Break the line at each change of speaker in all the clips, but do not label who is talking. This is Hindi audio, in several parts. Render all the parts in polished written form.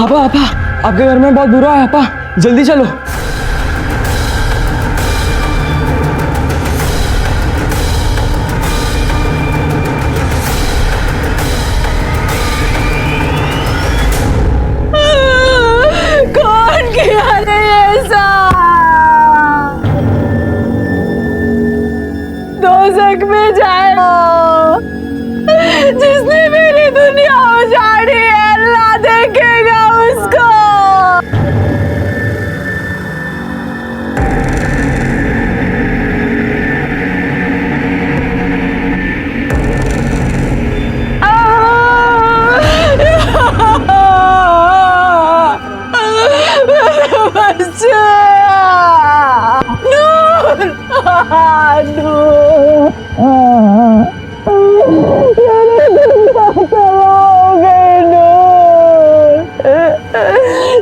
आपा आपा, आपके घर में बहुत बुरा है आपा, जल्दी चलो।
कौन किया रे ऐसा? दोज़ख में जाए जिसने मेरी दुनिया उजाड़ी है, अल्लाह देखेगा उसको।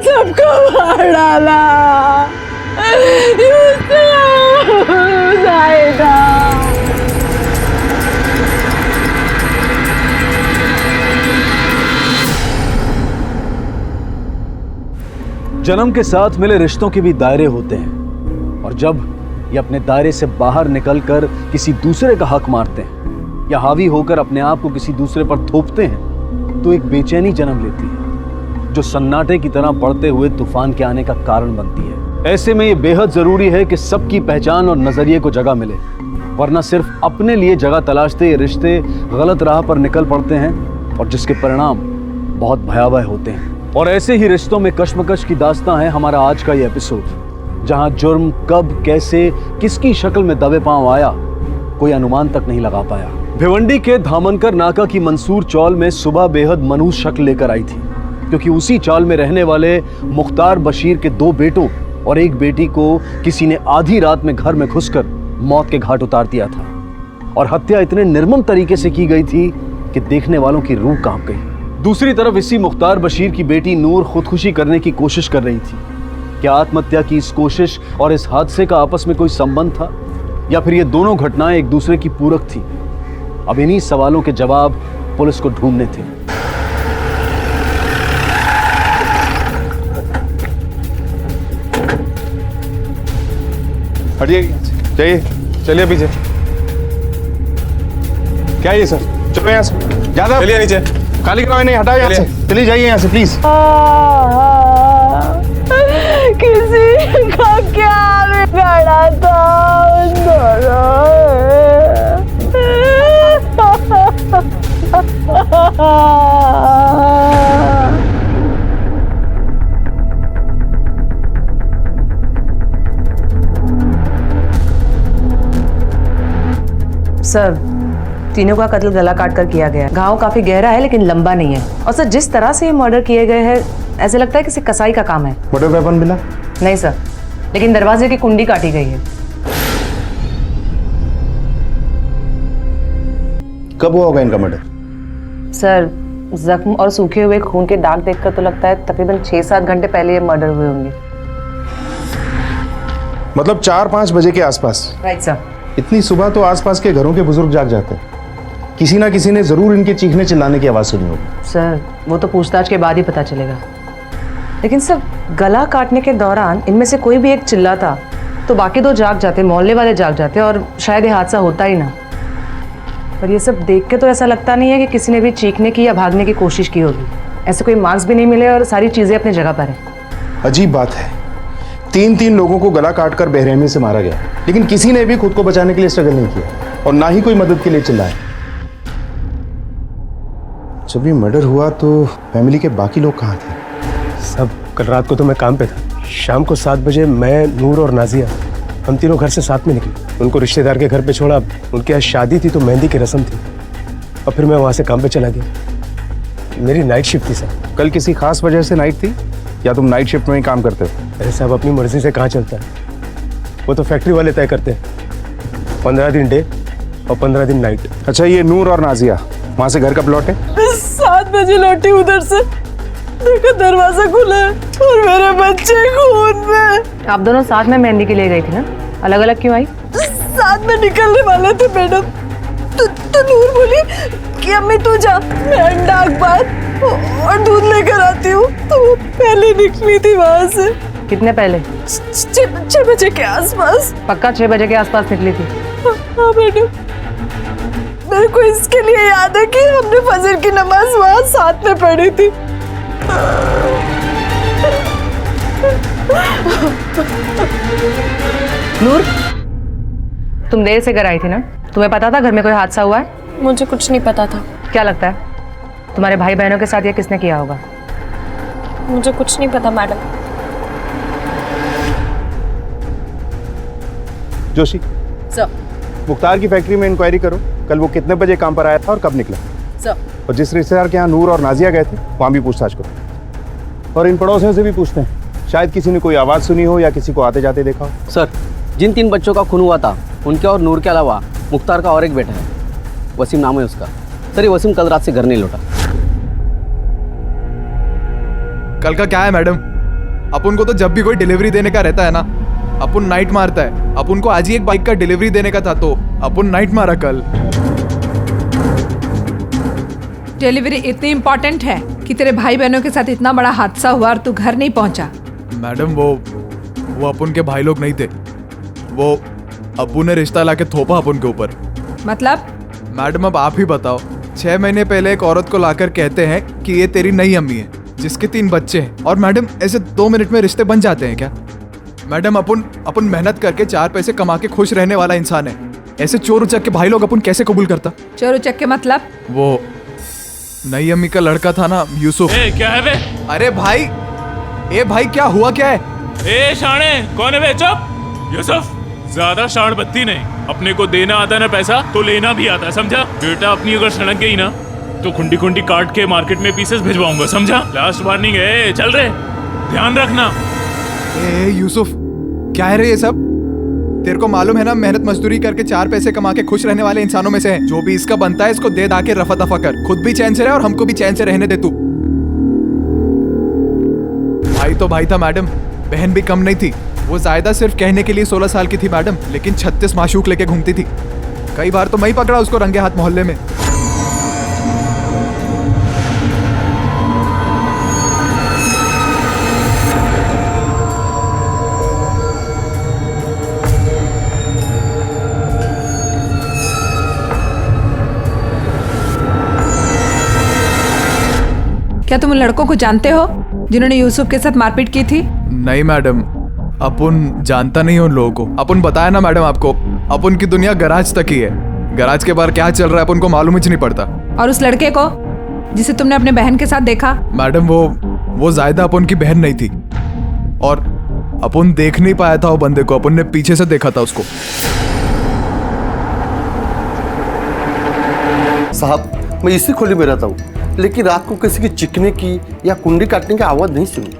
सबको मार डाला जाएगा।
जन्म के साथ मिले रिश्तों के भी दायरे होते हैं, और जब ये अपने दायरे से बाहर निकलकर किसी दूसरे का हक मारते हैं या हावी होकर अपने आप को किसी दूसरे पर थोपते हैं, तो एक बेचैनी जन्म लेती है जो सन्नाटे की तरह बढ़ते हुए तूफान के आने का कारण बनती है। ऐसे में ये बेहद जरूरी है कि सबकी पहचान और नजरिए को जगह मिले, वरना सिर्फ अपने लिए जगह तलाशते ये रिश्ते गलत राह पर निकल पड़ते हैं और जिसके परिणाम बहुत भयावह होते हैं। और ऐसे ही रिश्तों में कश्मकश की दास्तां है हमारा आज का ये एपिसोड, जहां जुर्म कब कैसे किसकी शक्ल में दबे पांव आया कोई अनुमान तक नहीं लगा पाया। भिवंडी के धामनकर नाका की मंसूर चौल में सुबह बेहद मनहूस शक्ल लेकर आई थी, क्योंकि उसी चाल में रहने वाले मुख्तार बशीर के 2 बेटों और एक बेटी को किसी ने आधी रात में घर में घुसकर मौत के घाट उतार दिया था। और हत्या इतने निर्मम तरीके से की गई थी कि देखने वालों की रूह कांप गई। दूसरी तरफ इसी मुख्तार बशीर की बेटी नूर खुदकुशी करने की कोशिश कर रही थी। क्या आत्महत्या की इस कोशिश और इस हादसे का आपस में कोई संबंध था, या फिर ये दोनों घटनाएं एक दूसरे की पूरक थी? अब इन्हीं सवालों के जवाब पुलिस को ढूंढने थे।
हटिए, जाइए, चलिए पीछे। क्या है ये सर? चलो यहाँ से, ज्यादा चलिए नीचे। खाली कराओ नहीं, हटाओ यहाँ से। चलिए जाइए यहाँ से प्लीज।
किसी का क्या बिगाड़ा था उन
सर, तीनों का कत्ल गला काट कर किया गया है। घाव काफी गहरा है लेकिन लंबा नहीं है। और सर, जिस तरह से ये मर्डर किए गए हैं, ऐसे लगता है किसी कसाई का काम है।
मर्डर वेपन मिला?
नहीं सर, लेकिन दरवाजे की कुंडी काटी गई है।
कब हुआ होगा इनका मर्डर?
सर, जख्म और सूखे हुए खून के दाग देखकर तो लगता है तकरीबन 6-7 घंटे पहले ये मर्डर हुए होंगे।
मतलब 4-5 बजे के आसपास?
Right sir.
इतनी सुबह तो आसपास के घरों के बुजुर्ग जाग जाते हैं। किसी ना किसी ने जरूर इनके चीखने चिल्लाने की आवाज सुनी होगी।
सर, वो तो पूछताछ के बाद ही पता चलेगा। लेकिन सर, गला काटने के दौरान इनमें से कोई भी एक चिल्लाता तो बाकी 2 जाग जाते, मोहल्ले वाले जाग जाते और शायद ये हादसा होता ही ना। पर ये सब देख के तो ऐसा लगता नहीं है कि किसी ने भी चीखने की या भागने की कोशिश की होगी। ऐसे कोई मार्क्स भी नहीं मिले और सारी चीजें अपनी जगह पर हैं।
अजीब बात है, 3 लोगों को गला काटकर बेरहमी से मारा गया, लेकिन किसी ने भी खुद को बचाने के लिए स्ट्रगल नहीं किया और ना ही कोई मदद के लिए चिल्लाया। जब ये मर्डर हुआ तो फैमिली के बाकी लोग कहाँ थे?
सब कल रात को तो मैं काम पे था। शाम को 7 बजे मैं, नूर और नाजिया, हम तीनों घर से साथ में निकले। उनको रिश्तेदार के घर पे छोड़ा। उनके यहाँ शादी थी तो मेहंदी की रस्म थी, और फिर मैं वहाँ से काम पे चला गया। मेरी नाइट शिफ्ट थी सर।
कल किसी खास वजह से नाइट थी या तुम नाइट शिफ्ट में ही काम करते हो?
अरे साहब, अपनी मर्जी से कहाँ चलता है, वो तो फैक्ट्री वाले तय करते हैं। 15 दिन डे और 15 दिन नाइट।
अच्छा, ये नूर और नाजिया वहाँ से घर कब लौटे?
7 बजे लौटी उधर से, देखा दरवाजा खुला है और मेरे बच्चे खून में।
आप दोनों साथ में मेहंदी के लिए गई थी ना? अलग अलग क्यों आई?
साथ में निकलने वाले थे मैडम, तो नूर बोली कि अम्मी तू जा, मैं अंडा अखबार और दूध लेकर आती हूँ तो वो पहले निकली थी वहां से।
कितने पहले?
6 बजे के आसपास।
पक्का 6 बजे के आसपास निकली थी?
हाँ मैडम, मेरे को इसके लिए याद है कि हमने फजर की नमाज वहां साथ में पढ़ी थी।
नूर, तुम देर से घर आई थी ना? तुम्हें पता था घर में कोई हादसा हुआ है?
मुझे कुछ नहीं पता था।
क्या लगता है तुम्हारे भाई बहनों के साथ ये किसने किया होगा?
मुझे कुछ नहीं पता मैडम।
जोशी,
सर।
मुख्तार की फैक्ट्री में इंक्वायरी करो, कल वो कितने बजे काम पर आया था और कब निकला।
सर।
और जिस रिश्तेदार के यहाँ नूर और नाजिया गए थे वहाँ भी पूछताछ करो, और इन पड़ोसियों से भी पूछते हैं, शायद किसी ने कोई आवाज़ सुनी हो या किसी को आते जाते देखा हो।
सर, जिन 3 बच्चों का खून हुआ था उनके और नूर के अलावा मुख्तार का और एक बेटा है, वसीम नाम है उसका। सर, ये वसीम कल रात से घर नहीं लौटा।
कल का क्या है मैडम, अपन को तो जब भी कोई डिलीवरी देने का रहता है ना, अपन नाइट मारता है। अपन को आज ही एक बाइक का डिलीवरी देने का था तो अपन नाइट मारा कल।
डिलीवरी इतनी इम्पोर्टेंट है कि तेरे भाई बहनों के साथ इतना बड़ा हादसा हुआ और तू घर नहीं पहुंचा?
मैडम वो अपन के भाई लोग नहीं थे, वो अब्बू ने रिश्ता लाके थोपा अपन के ऊपर।
मतलब?
मैडम अब आप ही बताओ, 6 महीने पहले एक औरत को लाकर कहते हैं कि ये तेरी नई अम्मी है जिसके 3 बच्चे हैं, और मैडम ऐसे 2 मिनट में रिश्ते बन जाते हैं क्या? मैडम अपन मेहनत करके 4 पैसे कमा के खुश रहने वाला इंसान है, ऐसे चोर उचक के भाई लोग अपन कैसे कबूल करता?
चोर उचक के मतलब?
वो नई अम्मी का लड़का था ना, यूसुफ।
क्या है बे?
अरे भाई, ए भाई क्या हुआ क्या है?
ए शाणे, कौन है बे? चुप। यूसुफ, ज्यादा शाण बत्ती नहीं। अपने को देना आता है ना पैसा तो लेना भी आता है, समझा? बेटा अपनी अगर सड़क गई ना तो खुंडी खुंडी काट के मार्केट में पीसेस भिजवाऊंगा, समझा? लास्ट वार्निंग है, चल रहे, ध्यान रखना।
ए यूसुफ, क्या है रे ये सब? तेरे को मालूम है ना, मेहनत मजदूरी करके 4 पैसे कमा के खुश रहने वाले इंसानों में से है। जो भी इसका बनता है इसको दे दा के रफा दफा कर, खुद भी चैन से रहे और हमको भी चैन से रहने दे तू। भाई तो भाई था मैडम, बहन भी कम नहीं थी। वो जायदा सिर्फ कहने के लिए 16 साल की थी मैडम, लेकिन 36 माशूक लेके घूमती थी। कई बार तो मैं ही पकड़ा उसको रंगे हाथ मोहल्ले में।
क्या तुम उन लड़कों को जानते हो जिन्होंने यूसुफ के साथ मारपीट की थी?
नहीं मैडम, अपन जानता नहीं उन लोगों को। अपन बताया ना मैडम आपको, अपन की दुनिया गराज तक ही है। गराज के बाहर क्या चल रहा है अपन को मालूम ही नहीं पड़ता।
और उस लड़के को जिसे तुमने अपने बहन के साथ देखा?
मैडम वो जायदा अपन की बहन नहीं थी, और अपन देख नहीं पाया था वो बंदे को, अपन ने पीछे से देखा था उसको।
साहब, मैं इसी खोली में रहता हूँ, लेकिन रात को किसी की चिकने की या कुंडी काटने की आवाज़ नहीं सुनी।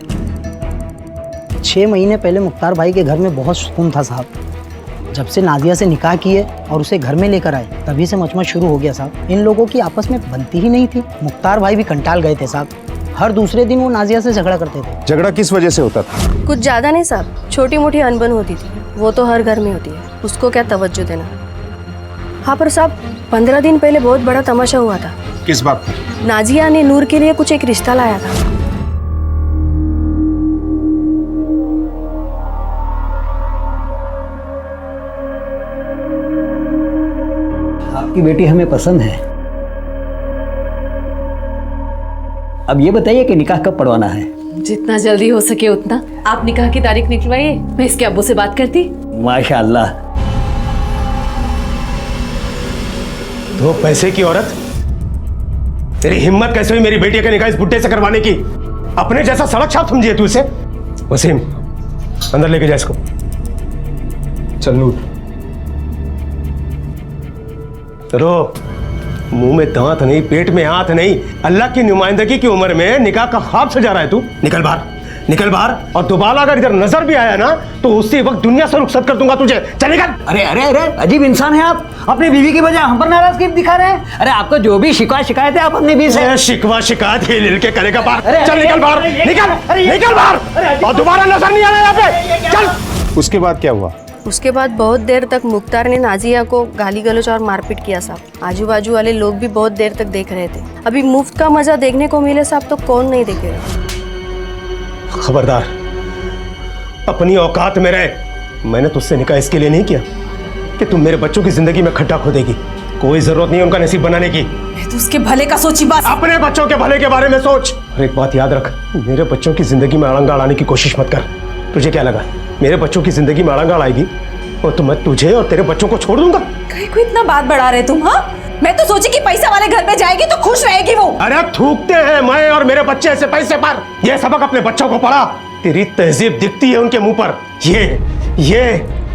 6 महीने पहले मुख्तार भाई के घर में बहुत सुकून था साहब। जब से नादिया से निकाह किए और उसे घर में लेकर आए, तभी से मचमच शुरू हो गया साहब। इन लोगों की आपस में बनती ही नहीं थी। मुख्तार भाई भी कंटाल गए थे साहब। हर दूसरे दिन वो नाजिया से झगड़ा करते थे।
झगड़ा किस वजह से होता था?
कुछ ज्यादा नहीं साहब, छोटी मोटी अनबन होती थी, वो तो हर घर में होती है, उसको क्या तवज्जो देना। हाँ पर साहब, 15 दिन पहले बहुत बड़ा तमाशा हुआ था।
किस बात पर?
नाजिया ने नूर के लिए कुछ एक रिश्ता लाया था।
आपकी बेटी हमें पसंद है। अब ये बताइए कि निकाह कब पढ़वाना है?
जितना जल्दी हो सके उतना। आप निकाह की तारीख निकलवाइए, मैं इसके अब्बू से बात करती।
माशाअल्लाह।
तो पैसे की औरत, तेरी हिम्मत कैसे हुई मेरी बेटी का निकाह इस बुड्ढे से करवाने की? अपने जैसा सड़क छाप समझिए तू इसे। वसीम, अंदर लेके जा इसको। चल नूर। रो, मुंह में दांत नहीं, पेट में हाथ नहीं। अल्लाह की नुमाइंदगी की उम्र में निकाह का ख्वाब सजा रहा है तू। निकल बाहर, निकल बाहर। और दोबारा अगर इधर नजर भी आया ना तो उसी वक्त दुनिया से रुखसत कर दूंगा तुझे। चल निकल।
अरे अरे अरे, अजीब इंसान है आप। अपनी बीवी की बजाय हम पर नाराजगी दिखा रहे हैं। अरे आपको जो भी शिकायत है आप अपनी बीवी से।
शिकवा शिकायत हिल हिल के करेगा बाहर। चल निकल बाहर, निकल निकल बाहर, और दोबारा नजर नहीं आना यहाँ पे। चल।
उसके बाद क्या हुआ?
उसके बाद बहुत देर तक मुख्तार ने नाजिया को गाली गलौज और मारपीट किया साहब। आजू बाजू वाले लोग भी बहुत देर तक देख रहे थे। अभी मुफ्त का मजा देखने को मिले साहब तो कौन नहीं देखेगा।
खबरदार, अपनी औकात में रहे। मैंने तुझसे निकाह इसके लिए नहीं किया कि तुम मेरे बच्चों की जिंदगी में खड्डा खोदेगी। कोई जरूरत नहीं उनका नसीब बनाने की।
तो उसके भले का सोची बात।
अपने बच्चों के भले के बारे में सोच। और एक बात याद रख, मेरे बच्चों की जिंदगी में अड़ंगा अड़ाने की कोशिश मत कर। तुझे क्या लगा मेरे बच्चों की जिंदगी में अड़ंगा अड़ाएगी और तो मैं तुझे और तेरे बच्चों को छोड़ दूंगा?
कहीं को इतना बात बढ़ा रहे तुम? हाँ, मैं तो सोची कि पैसा वाले घर में जाएगी तो खुश रहेगी वो।
अरे थूकते हैं मैं और मेरे बच्चे ऐसे पैसे पर। ये सबक अपने बच्चों को पढ़ा। तेरी तहजीब दिखती है उनके मुंह पर। ये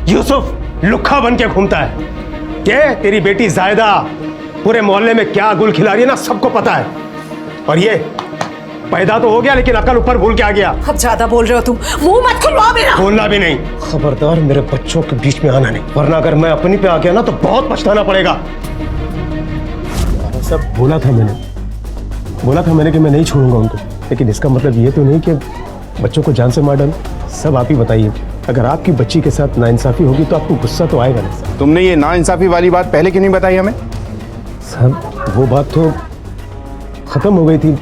यूसुफ लुक्खा बन के घूमता है। क्या तेरी बेटी जायदा पूरे मोहल्ले में क्या गुल खिला रही है ना, सबको पता है। और ये पैदा तो हो गया लेकिन अकल ऊपर भूल के आ गया।
अब ज्यादा बोल रहे हो तुम, मुंह मत खुलवाओ मेरा।
बोलना भी नहीं। खबरदार मेरे बच्चों के बीच में आना नहीं, वरना अगर मैं अपनी पे आ गया ना तो बहुत पछताना पड़ेगा। सब बोला था मैंने कि मैं नहीं छोड़ूंगा उनको, लेकिन इसका मतलब ये तो नहीं कि बच्चों को जान से मार डालूं। सब आप ही बताइए, अगर आपकी बच्ची के साथ नाइंसाफी होगी तो आपको गुस्सा तो आएगा ना।
तुमने ये नाइंसाफी वाली बात पहले क्यों नहीं बताई हमें?
साहब वो बात तो खत्म हो गई थी,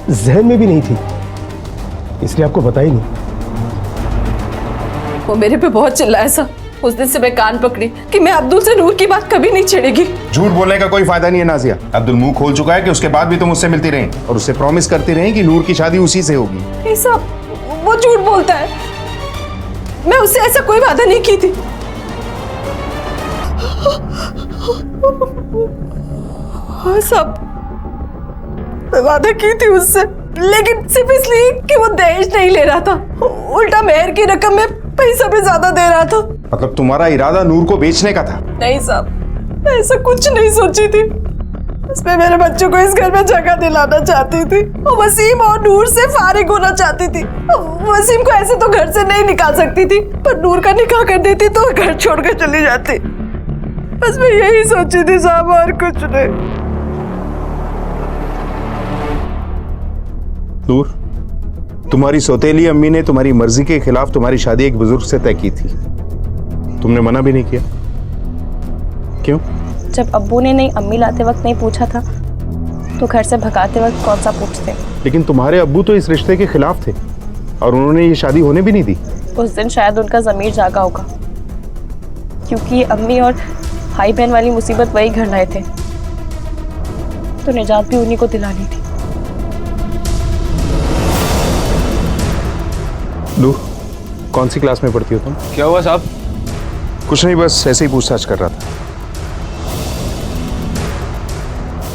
जहन में भी नहीं थी, इसलिए आपको बता ही नहीं।
वो मेरे पे बहुत चिल्लाया सा। उस दिन से मैं कान पकड़ी कि मैं अब्दुल से नूर की बात कभी नहीं छेड़ेगी।
झूठ बोलने का कोई फायदा नहीं है नाजिया। अब्दुल मुंह खोल चुका है कि उसके बाद भी तुम उससे मिलती रही और उससे प्रॉमिस करती रही कि नूर की शादी उसी से होगी।
नहीं साहब, वो झूठ बोलता है। मैं उससे ऐसा कोई वादा नहीं की थी। हाँ साहब, मैं वादा की थी उससे, लेकिन सिर्फ इसलिए कि वो दहेज नहीं ले रहा था, उल्टा मेहर की रकम में पैसा भी ज्यादा दे रहा था।
मतलब तुम्हारा इरादा नूर को बेचने का था?
नहीं साहब, मैं ऐसा कुछ नहीं सोची थी। बस मैं मेरे बच्चों को इस घर में जगह दिलाना चाहती थी और वसीम और नूर से फारिग होना चाहती थी। वसीम को ऐसे तो घर से नहीं निकाल सकती थी, पर नूर का निकाह कर देती तो घर छोड़कर चली जाती। बस मैं यही सोची थी साहब, और कुछ नहीं।
नूर, तुम्हारी सौतेली अम्मी ने तुम्हारी मर्जी के खिलाफ तुम्हारी शादी एक बुजुर्ग से तय की थी, तुमने मना भी नहीं किया, क्यों?
जब अब्बू ने नहीं अम्मी लाते वक्त नहीं पूछा था तो घर से भगाते वक्त कौन सा पूछते।
लेकिन तुम्हारे अब्बू तो इस रिश्ते के खिलाफ थे और उन्होंने ये शादी होने भी नहीं दी।
उस दिन शायद उनका ज़मीर जागा होगा, क्योंकि ये अम्मी और भाई बहन वाली मुसीबत वही घर लाए थे, तो निजात भी उन्हीं को दिलानी थी।
नूर, कौन सी क्लास में पढ़ती हो तुम?
क्या हुआ साहब?
कुछ नहीं, बस ऐसे ही पूछताछ कर रहा था।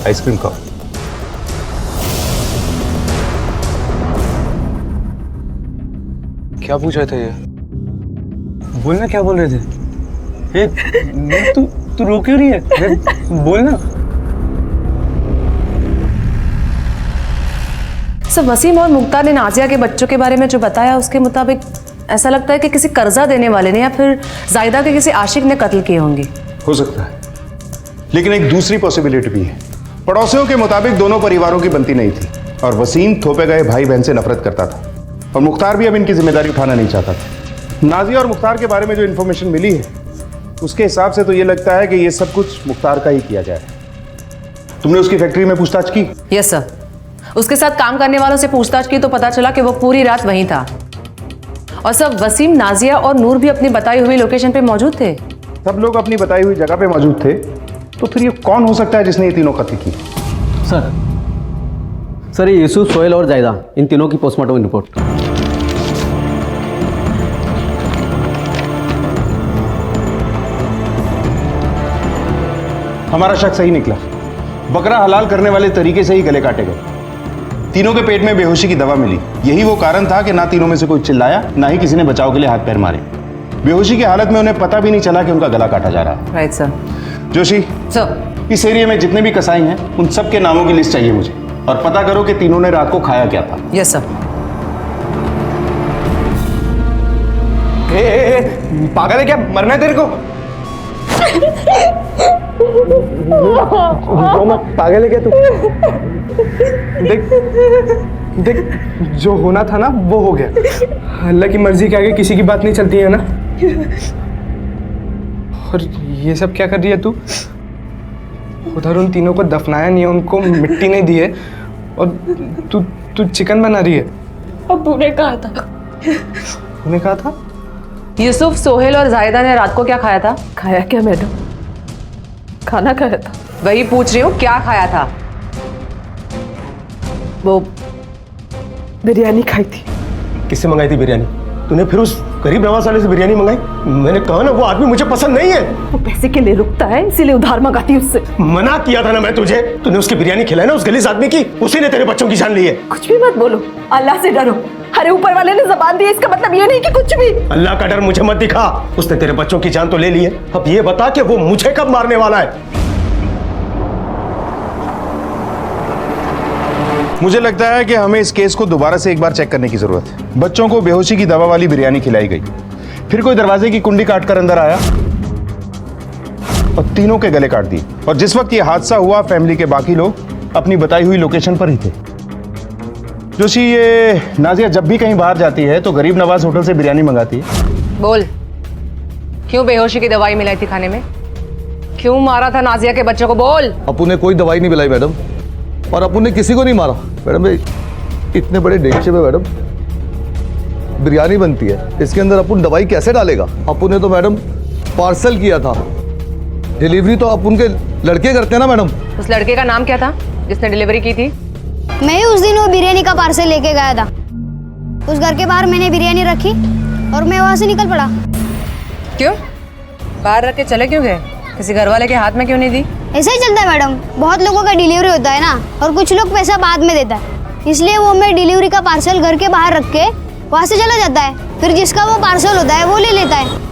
आइसक्रीम खाओ।
क्या पूछ रहे थे ये? बोलना, क्या बोल रहे थे? तू रो क्यों रही है? बोलना।
सर, वसीम और मुख्तार ने नाजिया के बच्चों के बारे में जो बताया उसके मुताबिक ऐसा लगता है कि किसी कर्जा देने वाले ने या फिर जायदा के किसी आशिक ने कत्ल किए होंगे।
हो सकता है, लेकिन एक दूसरी पॉसिबिलिटी भी है। पड़ोसियों के मुताबिक दोनों परिवारों की बनती नहीं थी और वसीम थोपे गए भाई बहन से नफरत करता था और मुख्तार भी अब इनकी जिम्मेदारी उठाना नहीं चाहता था। नाजिया और मुख्तार के बारे में जो इन्फॉर्मेशन मिली है उसके हिसाब से तो ये लगता है कि ये सब कुछ मुख्तार का ही किया जाए। तुमने उसकी फैक्ट्री में पूछताछ की?
यस सर, उसके साथ काम करने वालों से पूछताछ की तो पता चला कि वो पूरी रात वहीं था। और सब वसीम, नाजिया और नूर भी अपनी बताई हुई लोकेशन पे मौजूद थे।
सब लोग अपनी बताई हुई जगह पे मौजूद थे, तो फिर ये कौन हो सकता है जिसने ये तीनों कत्ल की?
सर ये यूसुफ, सोहेल और जायदा, इन तीनों की पोस्टमार्टम रिपोर्ट।
हमारा शक सही निकला। बकरा हलाल करने वाले तरीके से ही गले काटे गए। तीनों के पेट में बेहोशी की दवा मिली। यही वो कारण था कि ना तीनों में से कोई चिल्लाया, ना ही किसी ने बचाव के लिए हाथ पैर मारे। बेहोशी की हालत में उन्हें पता भी नहीं चला कि उनका गला काटा जा रहा है।
Right sir.
जोशी
सर,
इस एरिया में जितने भी कसाई हैं उन सब के नामों की लिस्ट चाहिए मुझे, और पता करो कि तीनों ने रात को खाया क्या था।
Yes sir.
पागल है क्या? मरना है तेरे को? पागल है क्या तू? देख, जो होना था ना वो हो गया। अल्लाह की मर्जी के आगे किसी की बात नहीं चलती है ना। और ये सब क्या कर रही है तू? उधर उन तीनों को दफनाया नहीं है, उनको मिट्टी नहीं दी है, और तू तू चिकन बना रही है।
अब्बू ने कहा था।
उन्हें कहा था?
यूसुफ, सोहेल और जायदा ने रात को क्या खाया था?
खाया क्या मैडम? खाना खाया था।
वही पूछ रही हूँ, क्या खाया था?
वो बिरयानी खाई थी।
किससे मंगाई थी बिरयानी? तूने फिर उस गरीब नवाज वाले से बिरयानी मंगाई? मैंने कहा ना वो आदमी मुझे पसंद नहीं है।
वो पैसे के लिए रुकता है, इसीलिए उधार मंगाती उससे।
मना किया था ना मैं तुझे। तूने उसकी बिरयानी खिलाई ना उस गलीज आदमी की, उसी ने तेरे बच्चों की जान ली है।
कुछ भी मत बोलो, अल्लाह से डरो। अरे ऊपर वाले ने जबान दी, इसका मतलब ये नहीं कि कुछ भी।
अल्लाह का डर मुझे मत दिखा। उसने तेरे बच्चों की जान तो ले ली है, अब ये बता कि वो मुझे कब मारने वाला है?
मुझे लगता है कि हमें इस केस को दोबारा से एक बार चेक करने की जरूरत है। बच्चों को बेहोशी की दवा वाली बिरयानी खिलाई गई, फिर कोई दरवाजे की कुंडी काटकर अंदर आया और तीनों के गले काट दिए। और जिस वक्त ये हादसा हुआ, फैमिली के बाकी लोग अपनी बताई हुई लोकेशन पर ही थे। जोशी, ये नाजिया जब भी कहीं बाहर जाती है तो गरीब नवाज होटल से बिरयानी मंगाती है।
बोल, क्यों बेहोशी की दवाई मिलाई थी खाने में? क्यों मारा था नाजिया के बच्चों को? बोल।
अपू ने कोई दवाई नहीं मिलाई मैडम, और अपू ने किसी को नहीं मारा मैडम। इतने बड़े डेगचे में मैडम बिरयानी बनती है, इसके अंदर अपन दवाई कैसे डालेगा? अपू ने तो मैडम पार्सल किया था, डिलीवरी तो अपन के लड़के करते हैं ना मैडम।
उस लड़के का नाम क्या था जिसने डिलीवरी की थी?
मैं ही उस दिन वो बिरयानी का पार्सल लेके गया था। उस घर के बाहर मैंने बिरयानी रखी और मैं वहां से निकल पड़ा।
क्यों? बाहर रख के चले क्यों गए? किसी घर वाले के हाथ में क्यों नहीं दी?
ऐसा ही चलता है मैडम, बहुत लोगों का डिलीवरी होता है ना, और कुछ लोग पैसा बाद में देता है, इसलिए वो मैं डिलीवरी का पार्सल घर के बाहर रख के वहां से चला जाता है। फिर जिसका वो पार्सल होता है वो ले लेता है।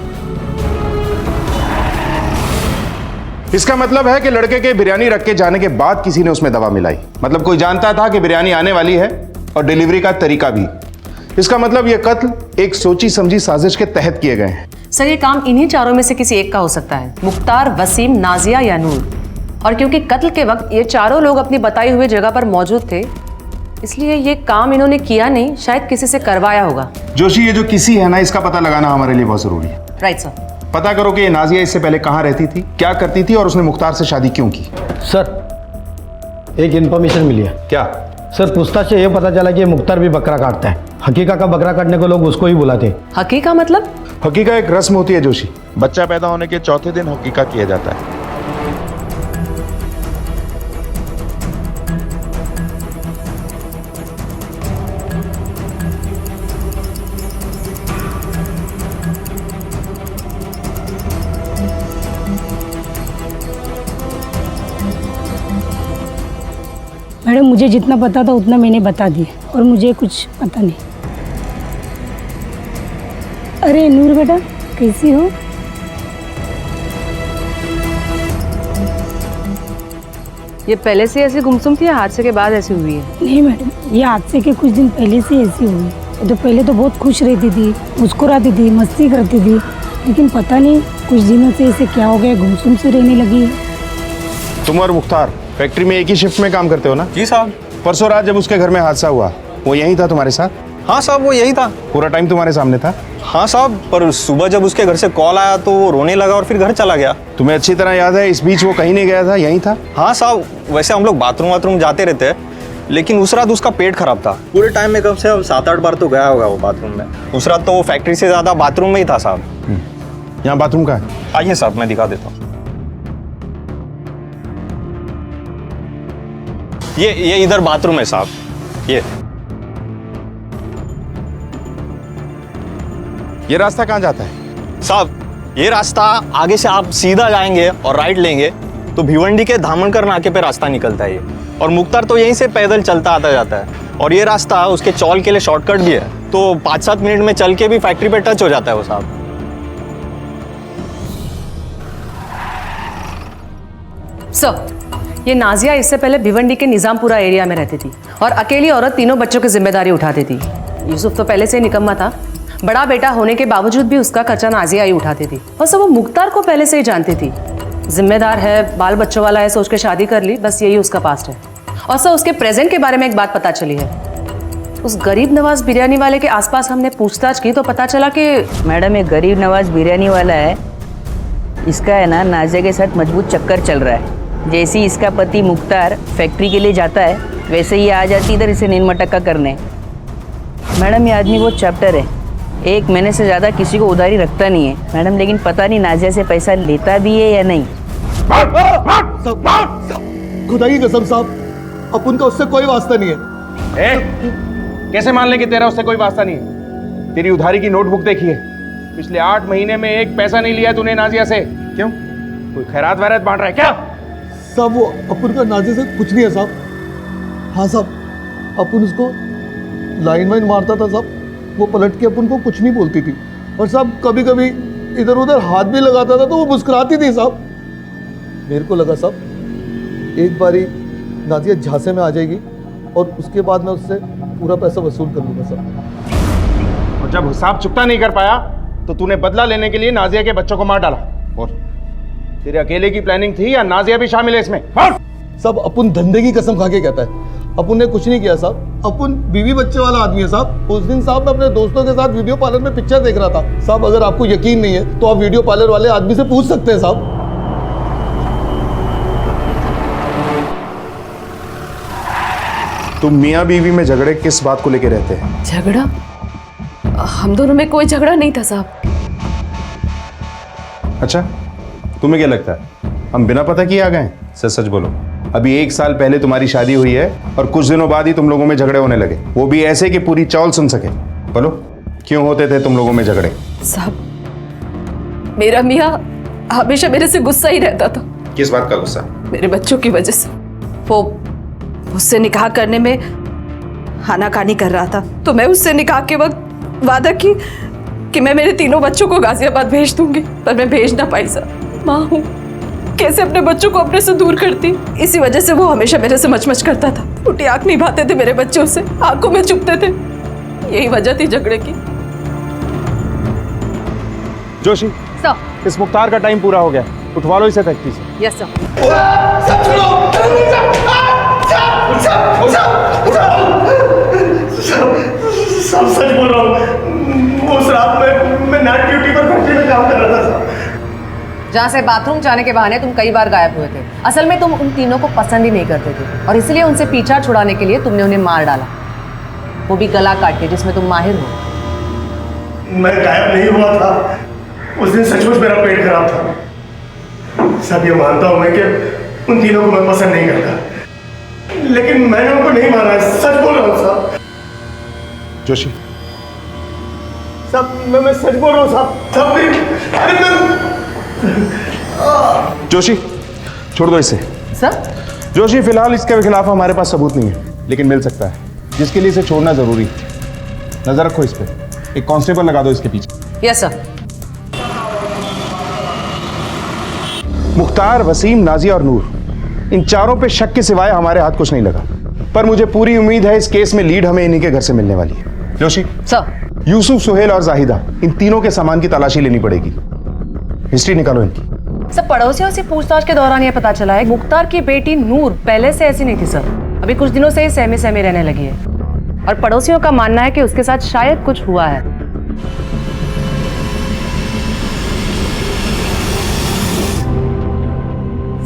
इसका मतलब है कि लड़के के बिरयानी रख के जाने के बाद किसी ने उसमें दवा मिलाई। मतलब कोई जानता था कि बिरयानी आने वाली है और डिलीवरी का तरीका भी। इसका मतलब ये कत्ल एक सोची समझी साजिश के तहत किए गए हैं।
सर, ये काम इन्हीं चारों में से किसी एक का हो सकता है, मुख्तार, वसीम, नाजिया या नूर। और क्योंकि कत्ल के वक्त ये चारों लोग अपनी बताई हुई जगह पर मौजूद थे, इसलिए ये काम इन्होंने किया नहीं, शायद किसी से करवाया होगा।
जोशी, ये जो किसी है ना, इसका पता लगाना हमारे लिए बहुत जरूरी है।
Right sir.
पता करो कि ये नाजिया इससे पहले कहाँ रहती थी, क्या करती थी और उसने मुख्तार से शादी क्यों की।
सर, एक इन्फॉर्मेशन मिली है।
क्या?
सर, पूछताछ से ये पता चला कि मुख्तार भी बकरा काटता है। हकीका का बकरा काटने को लोग उसको ही बुलाते।
हकीका मतलब?
हकीका एक रस्म होती है जोशी, बच्चा पैदा होने के चौथे दिन हकीका किया जाता है।
मैडम, मुझे जितना पता था उतना मैंने बता दिया और मुझे कुछ पता नहीं। अरे नूर बेटा, कैसी हो?
ये पहले से ऐसी गुमसुम थी या हादसे के बाद ऐसी हुई है?
नहीं मैडम, ये हादसे के कुछ दिन पहले से ऐसी हुई। तो पहले तो बहुत खुश रहती थी, मुस्कुराती थी, मस्ती करती थी, लेकिन पता नहीं कुछ दिनों से इसे क्या हो गया, गुमसुम से रहने लगी है।
तुम और मुख्तार फैक्ट्री में एक ही शिफ्ट में काम करते हो ना?
जी साहब।
परसों रात जब उसके घर में हादसा हुआ, वो यहीं था तुम्हारे साथ?
हाँ साहब, वो यही था।
पूरा टाइम तुम्हारे सामने था?
हाँ साहब, पर सुबह जब उसके घर से कॉल आया तो वो रोने लगा और फिर घर चला गया।
तुम्हें अच्छी तरह याद है इस बीच वो कहीं नहीं गया था, यहीं था?
हाँ साहब, वैसे हम लोग बाथरूम जाते रहते हैं, लेकिन उस रात उसका पेट खराब था। पूरे टाइम में कम से कम 7-8 बार तो गया होगा वो बाथरूम में। उस रात तो वो फैक्ट्री से ज्यादा बाथरूम में ही था साहब।
यहाँ बाथरूम का है?
आइए साहब, मैं दिखा देता हूँ। ये इधर बाथरूम है साहब।
ये रास्ता कहाँ जाता है?
साहब, ये रास्ता आगे से आप सीधा जाएंगे और राइट लेंगे तो भिवंडी के धामनकर नाके पे रास्ता निकलता है ये। और मुख्तार तो यहीं से पैदल चलता आता जाता है। और ये रास्ता उसके चौल के लिए शॉर्टकट भी है, तो 5-7 मिनट में चल के भी फैक्ट्री पे टच हो जाता है वो साहब।
सर, ये नाजिया इससे पहले भिवंडी के निजामपुरा एरिया में रहती थी और अकेली औरत तीनों बच्चों की जिम्मेदारी उठाती थी। यूसुफ तो पहले से निकम्मा था, बड़ा बेटा होने के बावजूद भी उसका खर्चा नाजिया ही उठाती थी। और सब वो मुख्तार को पहले से ही जानती थी, जिम्मेदार है, बाल बच्चों वाला है, सोच के शादी कर ली, बस यही उसका पास्ट है। और सर, उसके प्रेजेंट के बारे में एक बात पता चली है। उस गरीब नवाज बिरयानी वाले के आसपास हमने पूछताछ की तो पता चला कि
मैडम, एक गरीब नवाज बिरयानी वाला है, इसका है ना नाजिया के साथ मजबूत चक्कर चल रहा है। जैसे ही इसका पति मुख्तार फैक्ट्री के लिए जाता है वैसे ही आ जाती इधर इसे नील मटक्का करने। मैडम ये आदमी बहुत चैप्टर है, 1 महीने से ज़्यादा किसी को उधारी रखता नहीं है मैडम, लेकिन पता नहीं नाजिया से पैसा लेता भी है या नहीं।
खुदा की कसम साहब, अपन का उससे कोई वास्ता नहीं है।
कैसे मान ले कि तेरा उससे कोई वास्ता नहीं है? तेरी उधारी की नोटबुक देखी है, पिछले 8 महीने में 1 पैसा नहीं लिया तूने नाजिया से। क्यों? कोई खैरात वैरात बांट रहा है क्या?
साहब वो अपन का नाजिया से कुछ नहीं है साहब। हाँ साहब, अपन उसको लाइन वाइन मारता था साहब, वो पलट के अपन को कुछ नहीं बोलती थी, और साहब कभी कभी इधर उधर हाथ भी लगाता था तो वो मुस्कुराती थी साहब। मेरे को लगा साहब एक बारी नाजिया झांसे में आ जाएगी और उसके बाद मैं उससे पूरा पैसा वसूल कर लूंगा साहब।
और जब हिसाब चुकता नहीं कर पाया तो तूने बदला लेने के लिए नाजिया के बच्चों को मार डाला। और तेरे अकेले की प्लानिंग थी या नाजिया भी शामिल है इसमें?
साहब अपन धंधे की कसम खा के कहता है, अपन ने कुछ नहीं किया साहब, अपन बीवी बच्चे वाला आदमी है साहब। उस दिन साहब मैं अपने दोस्तों के साथ वीडियो पार्लर में पिक्चर देख रहा था साहब। अगर आपको यकीन नहीं है तो आप वीडियो पार्लर वाले आदमी से पूछ सकते हैं साहब।
तुम मियाँ बीवी में झगड़े किस बात को लेके रहते हैं?
झगड़ा? हम दोनों में कोई झगड़ा नहीं था साहब।
अच्छा, तुम्हें क्या लगता है हम बिना पता किए आ गए? सच सच बोलो। अभी 1 साल पहले तुम्हारी शादी हुई है और कुछ दिनों बाद ही तुम लोगों में झगड़े होने लगे, वो भी ऐसे कि पूरी चौल सुन सके। बोलो क्यों होते थे तुम लोगों में झगड़े?
साहब मेरा मियाँ हमेशा मेरे से गुस्सा ही रहता था।
किस बात का गुस्सा?
मेरे बच्चों की वजह से। वो उससे निकाह करने में आनाकानी कर रहा था, तो मैं उससे निकाह के वक्त वादा की कि मैं मेरे 3 बच्चों को गाजियाबाद भेज दूंगी, पर मैं भेज ना पाई साहब। माँ हूँ, कैसे अपने बच्चों को अपने से दूर करती। इसी वजह से वो हमेशा मेरे से मचमच करता था, फूटी आंख निभाते थे मेरे बच्चों से, आंखों में चुपते थे। यही वजह थी झगड़े की।
जोशी सर, इस मुख्तार का टाइम पूरा हो गया, उठवा लो इसे फैक्ट्री से।
Yes sir.
सब सच बोल रहा हूँ, उस रात में मैं नाइट ड्यूटी पर फैक्ट्री में काम कर रहा था।
जहाँ से बाथरूम जाने के बहाने तुम कई बार गायब हुए थे। असल में तुम उन तीनों को पसंद ही नहीं करते थे और इसलिए उनसे पीछा छुड़ाने के लिए तुमने उन्हें मार डाला, वो भी गला काट के, जिसमें तुम माहिर हो।
मैं गायब नहीं हुआ था, उस दिन सचमुच मेरा पेट खराब था। सब ये मानता हूँ मैं कि उन तीनों को मैं पसंद नहीं करता, लेकिन मैंने उनको नहीं मारा, सच बोल रहा हूँ साहब।
जोशी
सब मैं सच बोल रहा हूँ साहब। सब भी अरे
जोशी छोड़ दो इसे।
सर?
जोशी फिलहाल इसके खिलाफ हमारे पास सबूत नहीं है, लेकिन मिल सकता है, जिसके लिए इसे छोड़ना जरूरी है। नजर रखो इस पे, एक कांस्टेबल लगा दो इसके पीछे।
Yes sir.
मुख्तार, वसीम, नाजिया और नूर, इन चारों पे शक के सिवाय हमारे हाथ कुछ नहीं लगा, पर मुझे पूरी उम्मीद है इस केस में लीड हमें इन्हीं के घर से मिलने वाली है। जोशी
सर।
यूसुफ, सुहेल और जाहिदा, इन तीनों के सामान की तलाशी लेनी पड़ेगी। हिस्ट्री निकालो इनकी।
सर पड़ोसियों से पूछताछ के दौरान ये पता चला है मुख्तार की बेटी नूर पहले से ऐसी नहीं थी सर, अभी कुछ दिनों से ही सहमे सहमे रहने लगी है और पड़ोसियों का मानना है कि उसके साथ शायद कुछ हुआ है।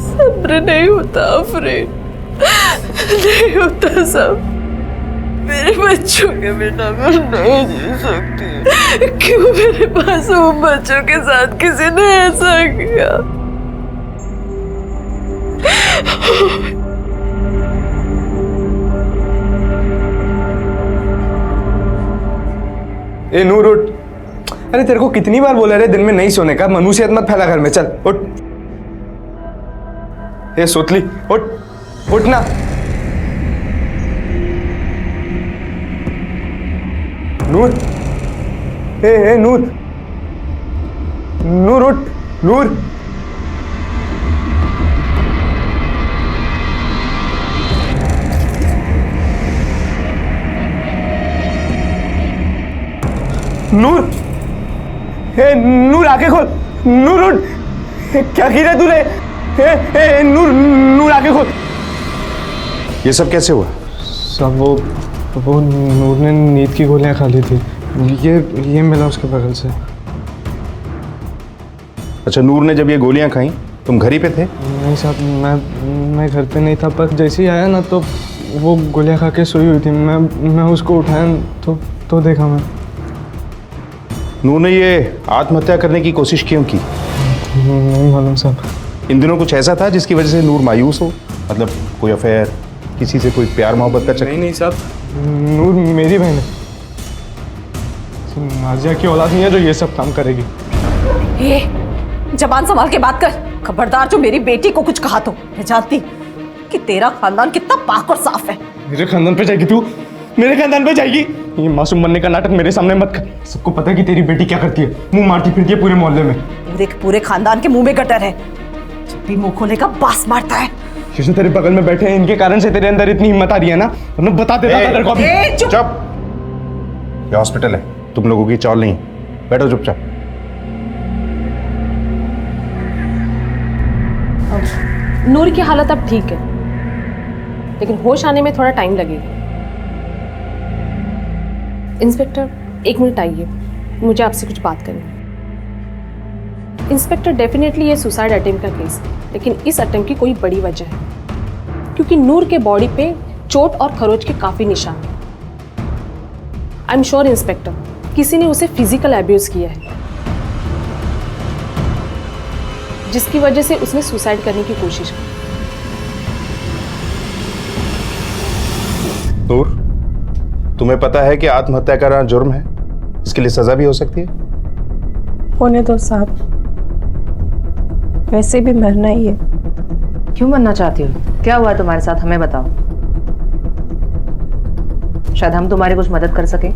सब्र नहीं होता अफरीन, नहीं होता सब। मेरे बच्चों के बिना मैं नहीं जी सकती। क्यों मेरे पास उन बच्चों के साथ किसी ने ऐसा किया?
ए नूर उठ। अरे तेरे को कितनी बार बोला रे दिन में नहीं सोने का, मनुष्यत मत फैला घर में, चल उठ। ए सोतली उठ, उठ ना। नूर, ए नूर, नूर उठ, नूर। नूर, ए नूर आंखें खोल, नूर उठ। क्या किया तूने? ए नूर, नूर आंखें खोल।
ये सब कैसे हुआ?
सब वो नूर ने नींद की गोलियां खा ली थी, ये मिला उसके बगल से।
अच्छा, नूर ने जब ये गोलियां खाई तुम घर ही पे थे?
नहीं साहब, मैं घर पे नहीं था, पर जैसे ही आया ना तो वो गोलियां खा के सोई हुई थी। मैं उसको उठाया तो देखा मैं।
नूर ने ये आत्महत्या करने की कोशिश क्यों की?
नहीं मालूम साहब।
इन दिनों कुछ ऐसा था जिसकी वजह से नूर मायूस हो? मतलब कोई अफेयर, किसी से कोई प्यार मोहब्बत का चक्कर?
नहीं साहब, नूर मेरी बहन है। नाजिया की औलाद नहीं है जो ये सब काम करेगी।
जबान संभाल के बात कर। खबरदार जो मेरी बेटी को कुछ कहा तो मैं जानती कि तेरा खानदान कितना पाक और साफ है।
मेरे खानदान पे जाएगी तू? मेरे खानदान पे जाएगी? ये मासूम बनने का नाटक मेरे सामने मत कर। सबको पता है कि तेरी बेटी क्या करती है, मुंह मारती फिरती है पूरे मोहल्ले में।
पूरे खानदान के मुंह में गटर है, जब भी मुंह खोलेगा बास मारता है।
शिशु तेरे बगल में बैठे हैं, इनके कारण से तेरे अंदर इतनी हिम्मत आ रही है ना, वरना बता देता तेरे को अभी।
चुप! ये हॉस्पिटल है, तुम लोगों की चौल नहीं। बैठो चुपचाप।
नूर की हालत अब ठीक है, लेकिन होश आने में थोड़ा टाइम लगेगा। इंस्पेक्टर, 1 मिनट आइए, मुझे आपसे कुछ बात करनी है। इंस्पेक्टर, डेफिनेटली ये सुसाइड अटेम्प्ट का केस है, लेकिन इस अटेम्प्ट की कोई बड़ी वजह है, क्योंकि नूर के बॉडी पे चोट और खरोच के काफ़ी निशान हैं। आई एम श्योर इंस्पेक्टर, किसी ने उसे फिजिकल अब्यूज किया है, जिसकी वजह से उसने सुसाइड करने की कोशिश की।
नूर, तुम्हें पता है कि आत्महत्या करना जुर्म है, इसके लिए सजा भी हो सकती है।
होने दो साहब, वैसे भी मरना ही है।
क्यों मरना चाहती हो? क्या हुआ तुम्हारे साथ, हमें बताओ। शायद हम तुम्हारी कुछ मदद कर सके।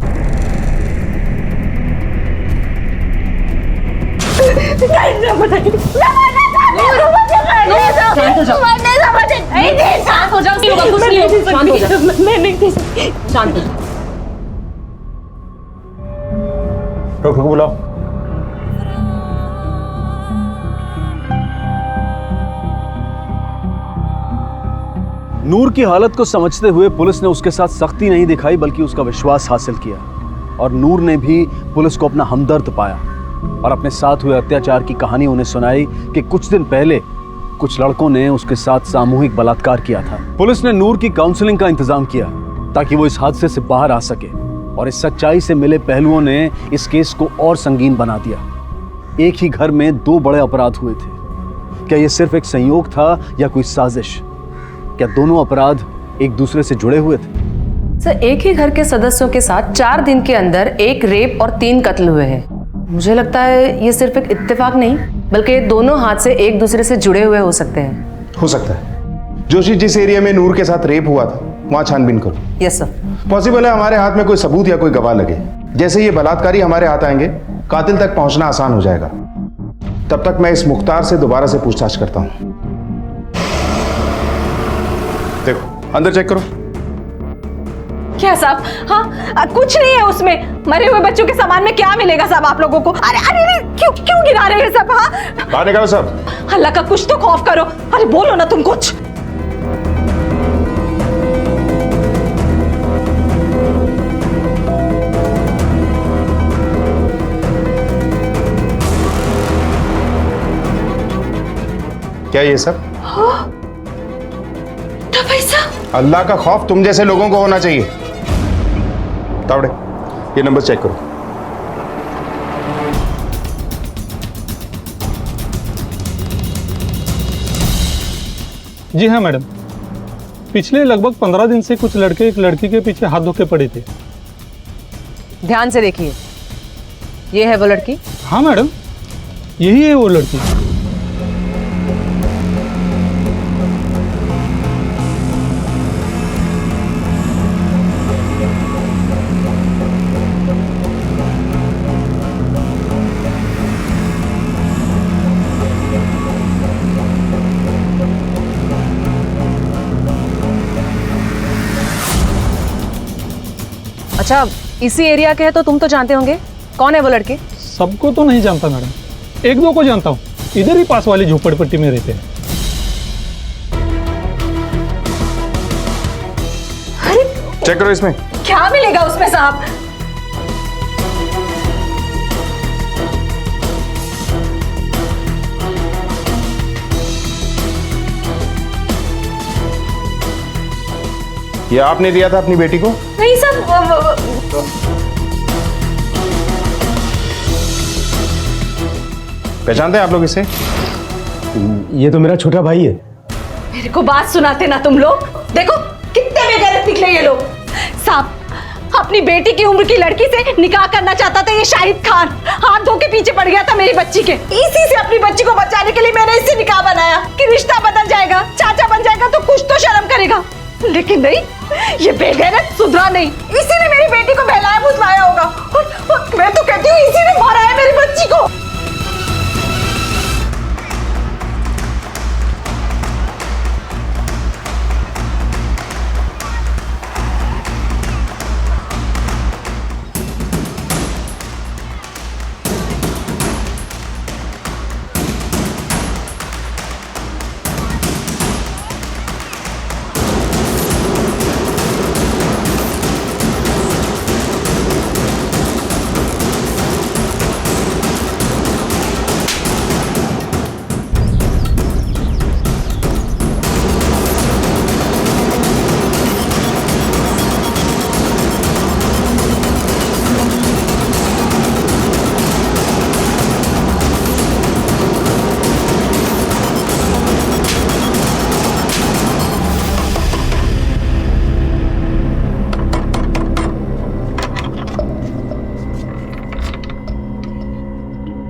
डॉक्टर को बुलाओ।
नूर की हालत को समझते हुए पुलिस ने उसके साथ सख्ती नहीं दिखाई, बल्कि उसका विश्वास हासिल किया, और नूर ने भी पुलिस को अपना हमदर्द पाया और अपने साथ हुए अत्याचार की कहानी उन्हें सुनाई कि कुछ दिन पहले कुछ लड़कों ने उसके साथ सामूहिक बलात्कार किया था। पुलिस ने नूर की काउंसलिंग का इंतजाम किया ताकि वो इस हादसे से बाहर आ सके, और इस सच्चाई से मिले पहलुओं ने इस केस को और संगीन बना दिया। एक ही घर में 2 बड़े अपराध हुए थे। क्या यह सिर्फ एक संयोग था या कोई साजिश? क्या दोनों अपराध एक दूसरे से जुड़े हुए थे?
सर, एक ही घर के सदस्यों के साथ 4 दिन के अंदर 1 रेप और 3 कत्ल हुए हैं। मुझे लगता है ये सिर्फ एक इत्तेफाक नहीं, बल्कि दोनों हाथ से एक दूसरे से जुड़े हुए हो सकते हैं।
हो सकता है। जोशी, जिस एरिया में नूर के साथ रेप हुआ था वहां छानबीन करो।
Yes sir.
पॉसिबल है हमारे हाथ में कोई सबूत या कोई गवाह लगे। जैसे ये बलात्कारी हमारे हाथ आएंगे, कातिल तक पहुंचना आसान हो जाएगा। तब तक मैं इस मुख्तार से दोबारा से पूछताछ करता हूं। देखो, अंदर चेक करो।
क्या साहब? हाँ, कुछ नहीं है उसमें। मरे हुए बच्चों के सामान में क्या मिलेगा साहब आप लोगों को? अरे अरे क्यों गिरा रहे हैं सब? हाँ,
बाहर निकालो सब।
अल्लाह का कुछ तो खौफ करो। अरे बोलो ना तुम कुछ।
क्या ये सब?
हाँ, पैसा।
अल्लाह का खौफ तुम जैसे लोगों को होना चाहिए। तावड़े, ये नंबर चेक करो।
जी हाँ मैडम, पिछले लगभग 15 दिन से कुछ लड़के एक लड़की के पीछे हाथ धोके पड़े थे।
ध्यान से देखिए, ये है वो लड़की?
हाँ मैडम, यही है वो लड़की।
अच्छा, इसी एरिया के हैं तो तुम तो जानते होंगे। कौन है वो लड़के?
सबको तो नहीं जानता मैडम, 1-2 को जानता हूँ। इधर ही पास वाली झोपड़पट्टी में रहते हैं।
चेक करो इसमें।
क्या मिलेगा उसमें साहब?
ये आपने दिया था अपनी बेटी को?
नहीं सर,
पहचानते हैं आप लोग इसे?
ये तो मेरा छोटा भाई है।
मेरे को बात सुनाते ना तुम लोग। देखो कितने बेगैरत निकले ये लोग। साहब, अपनी बेटी की उम्र की लड़की से निकाह करना चाहता था ये शाहिद खान, हाथ धो के पीछे पड़ गया था मेरी बच्ची के। इसी से अपनी बच्ची को बचाने के लिए मैंने इससे निकाह बनाया कि रिश्ता बदल जाएगा, चाचा बन जाएगा तो कुछ तो शर्म करेगा। लेकिन नहीं, ये बेगैरत सुधरा नहीं। इसी ने मेरी बेटी को बहलाया फुसलाया होगा और मैं तो कहती हूँ इसी ने मारा है मेरी बच्ची को।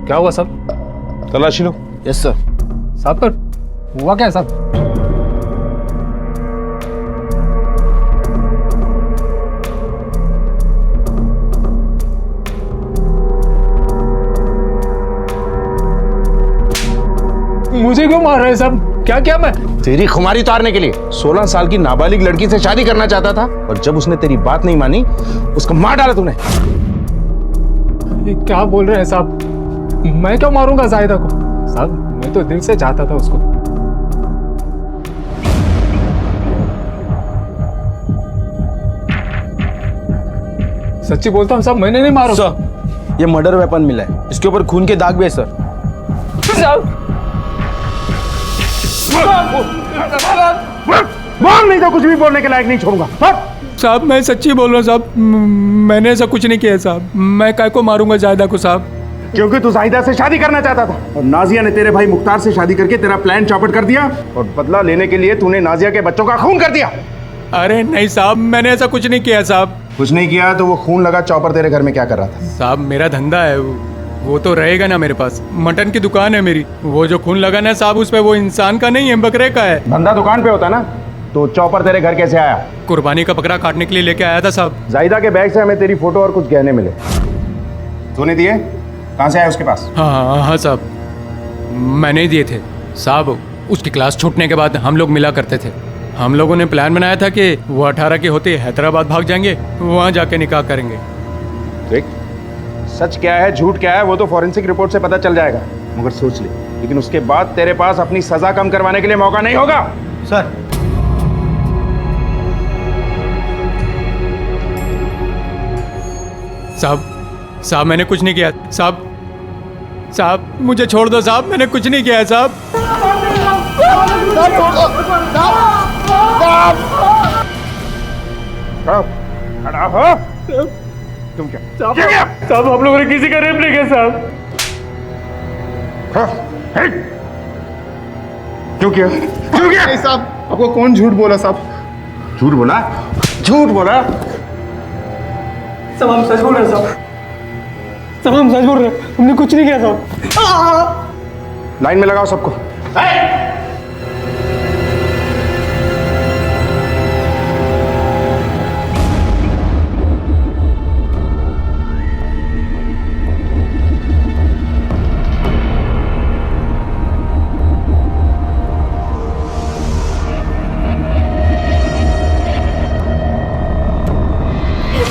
क्या हुआ साहब?
तलाशी लो।
Yes sir.
साहब पर हुआ क्या साहब? मुझे क्यों मार रहे हैं साहब? क्या किया मैं?
तेरी खुमारी उतारने के लिए 16 साल की नाबालिग लड़की से शादी करना चाहता था और जब उसने तेरी बात नहीं मानी उसको मार डाला तूने।
ये क्या बोल रहे हैं साहब? मैं क्यों मारूंगा जाहिदा को? साहब मैं तो दिल से चाहता था उसको। सच्ची बोलता हूँ साहब, मैंने नहीं मारा।
सर, ये मर्डर वेपन मिला है, इसके ऊपर खून के दाग भी है सर।
बोल नहीं तो कुछ भी बोलने के लायक नहीं छोड़ूंगा।
साहब मैं सच्ची बोल रहा हूँ साहब, मैंने ऐसा कुछ नहीं किया साहब। मैं काय को मारूंगा जाहिदा को साहब?
क्योंकि तू जाहिदा से शादी करना चाहता था और नाजिया ने तेरे भाई मुख्तार से शादी करके तेरा प्लान चौपट कर दिया और बदला लेने के लिए तूने नाजिया के बच्चों का खून कर दिया।
अरे नहीं साहब, मैंने ऐसा कुछ नहीं किया साहब।
कुछ नहीं किया तो वो खून लगा चौपर तेरे घर में क्या कर रहा था?
साहब मेरा धंधा है, वो तो रहेगा ना मेरे पास। मटन की दुकान है मेरी, वो जो खून लगा ना साहब उस पे वो इंसान का नहीं है, बकरे का है।
धंधा दुकान पे होता ना, तो चौपर तेरे घर कैसे आया?
कुर्बानी का बकरा काटने के लिए लेके आया था साहब।
जाहिदा के बैग से हमें तेरी फोटो और कुछ गहने मिले। तूने दिए? कहाँ से आया उसके पास?
हाँ साहब, मैंने ही दिए थे साहब। उसकी क्लास छूटने के बाद हम लोग मिला करते थे। हम लोगों ने प्लान बनाया था कि वो 18 के होते हैदराबाद भाग जाएंगे, वहाँ जाके निकाह करेंगे।
देख, सच क्या है झूठ क्या है वो तो फॉरेंसिक रिपोर्ट से पता चल जाएगा, मगर सोच ले, लेकिन उसके बाद तेरे पास अपनी सजा कम करवाने के लिए मौका नहीं होगा।
सर,
साहब मैंने कुछ नहीं किया साहब मुझे छोड़ दो साहब, मैंने कुछ नहीं किया है साहब।
खड़ा हो। तुम क्या?
साहब हम लोगों ने किसी का रेप नहीं किया साहब।
क्यों किया? क्यों किया?
नहीं साहब, आपको कौन झूठ बोला साहब?
झूठ बोला? झूठ बोला?
सब हम सच बोल रहे साहब। सब हम सच बोल रहे, हमने कुछ नहीं किया साहब।
लाइन में लगाओ सबको।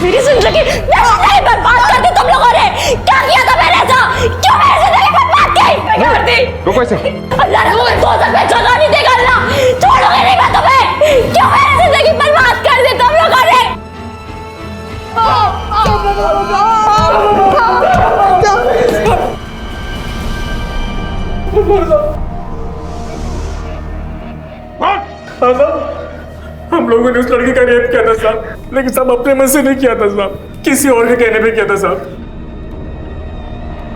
मेरी जिंदगी बर्बाद कर दी तुम लोगों ने। क्या किया था मेरे साथ? क्यों मेरी जिंदगी बर्बाद की? मैं क्या करती?
रुको इसे।
अल्लाह ने तुम्हें दोजख में जगह नहीं देगा। अल्लाह छोड़ोगे नहीं मैं तुम्हें। क्यों मेरी जिंदगी बर्बाद कर दी तुम लोगों ने?
हम लोगों ने उस लड़की का रेप किया था साहब, लेकिन साहब अपने मन से नहीं किया था साहब, किसी और के कहने पे किया था साहब।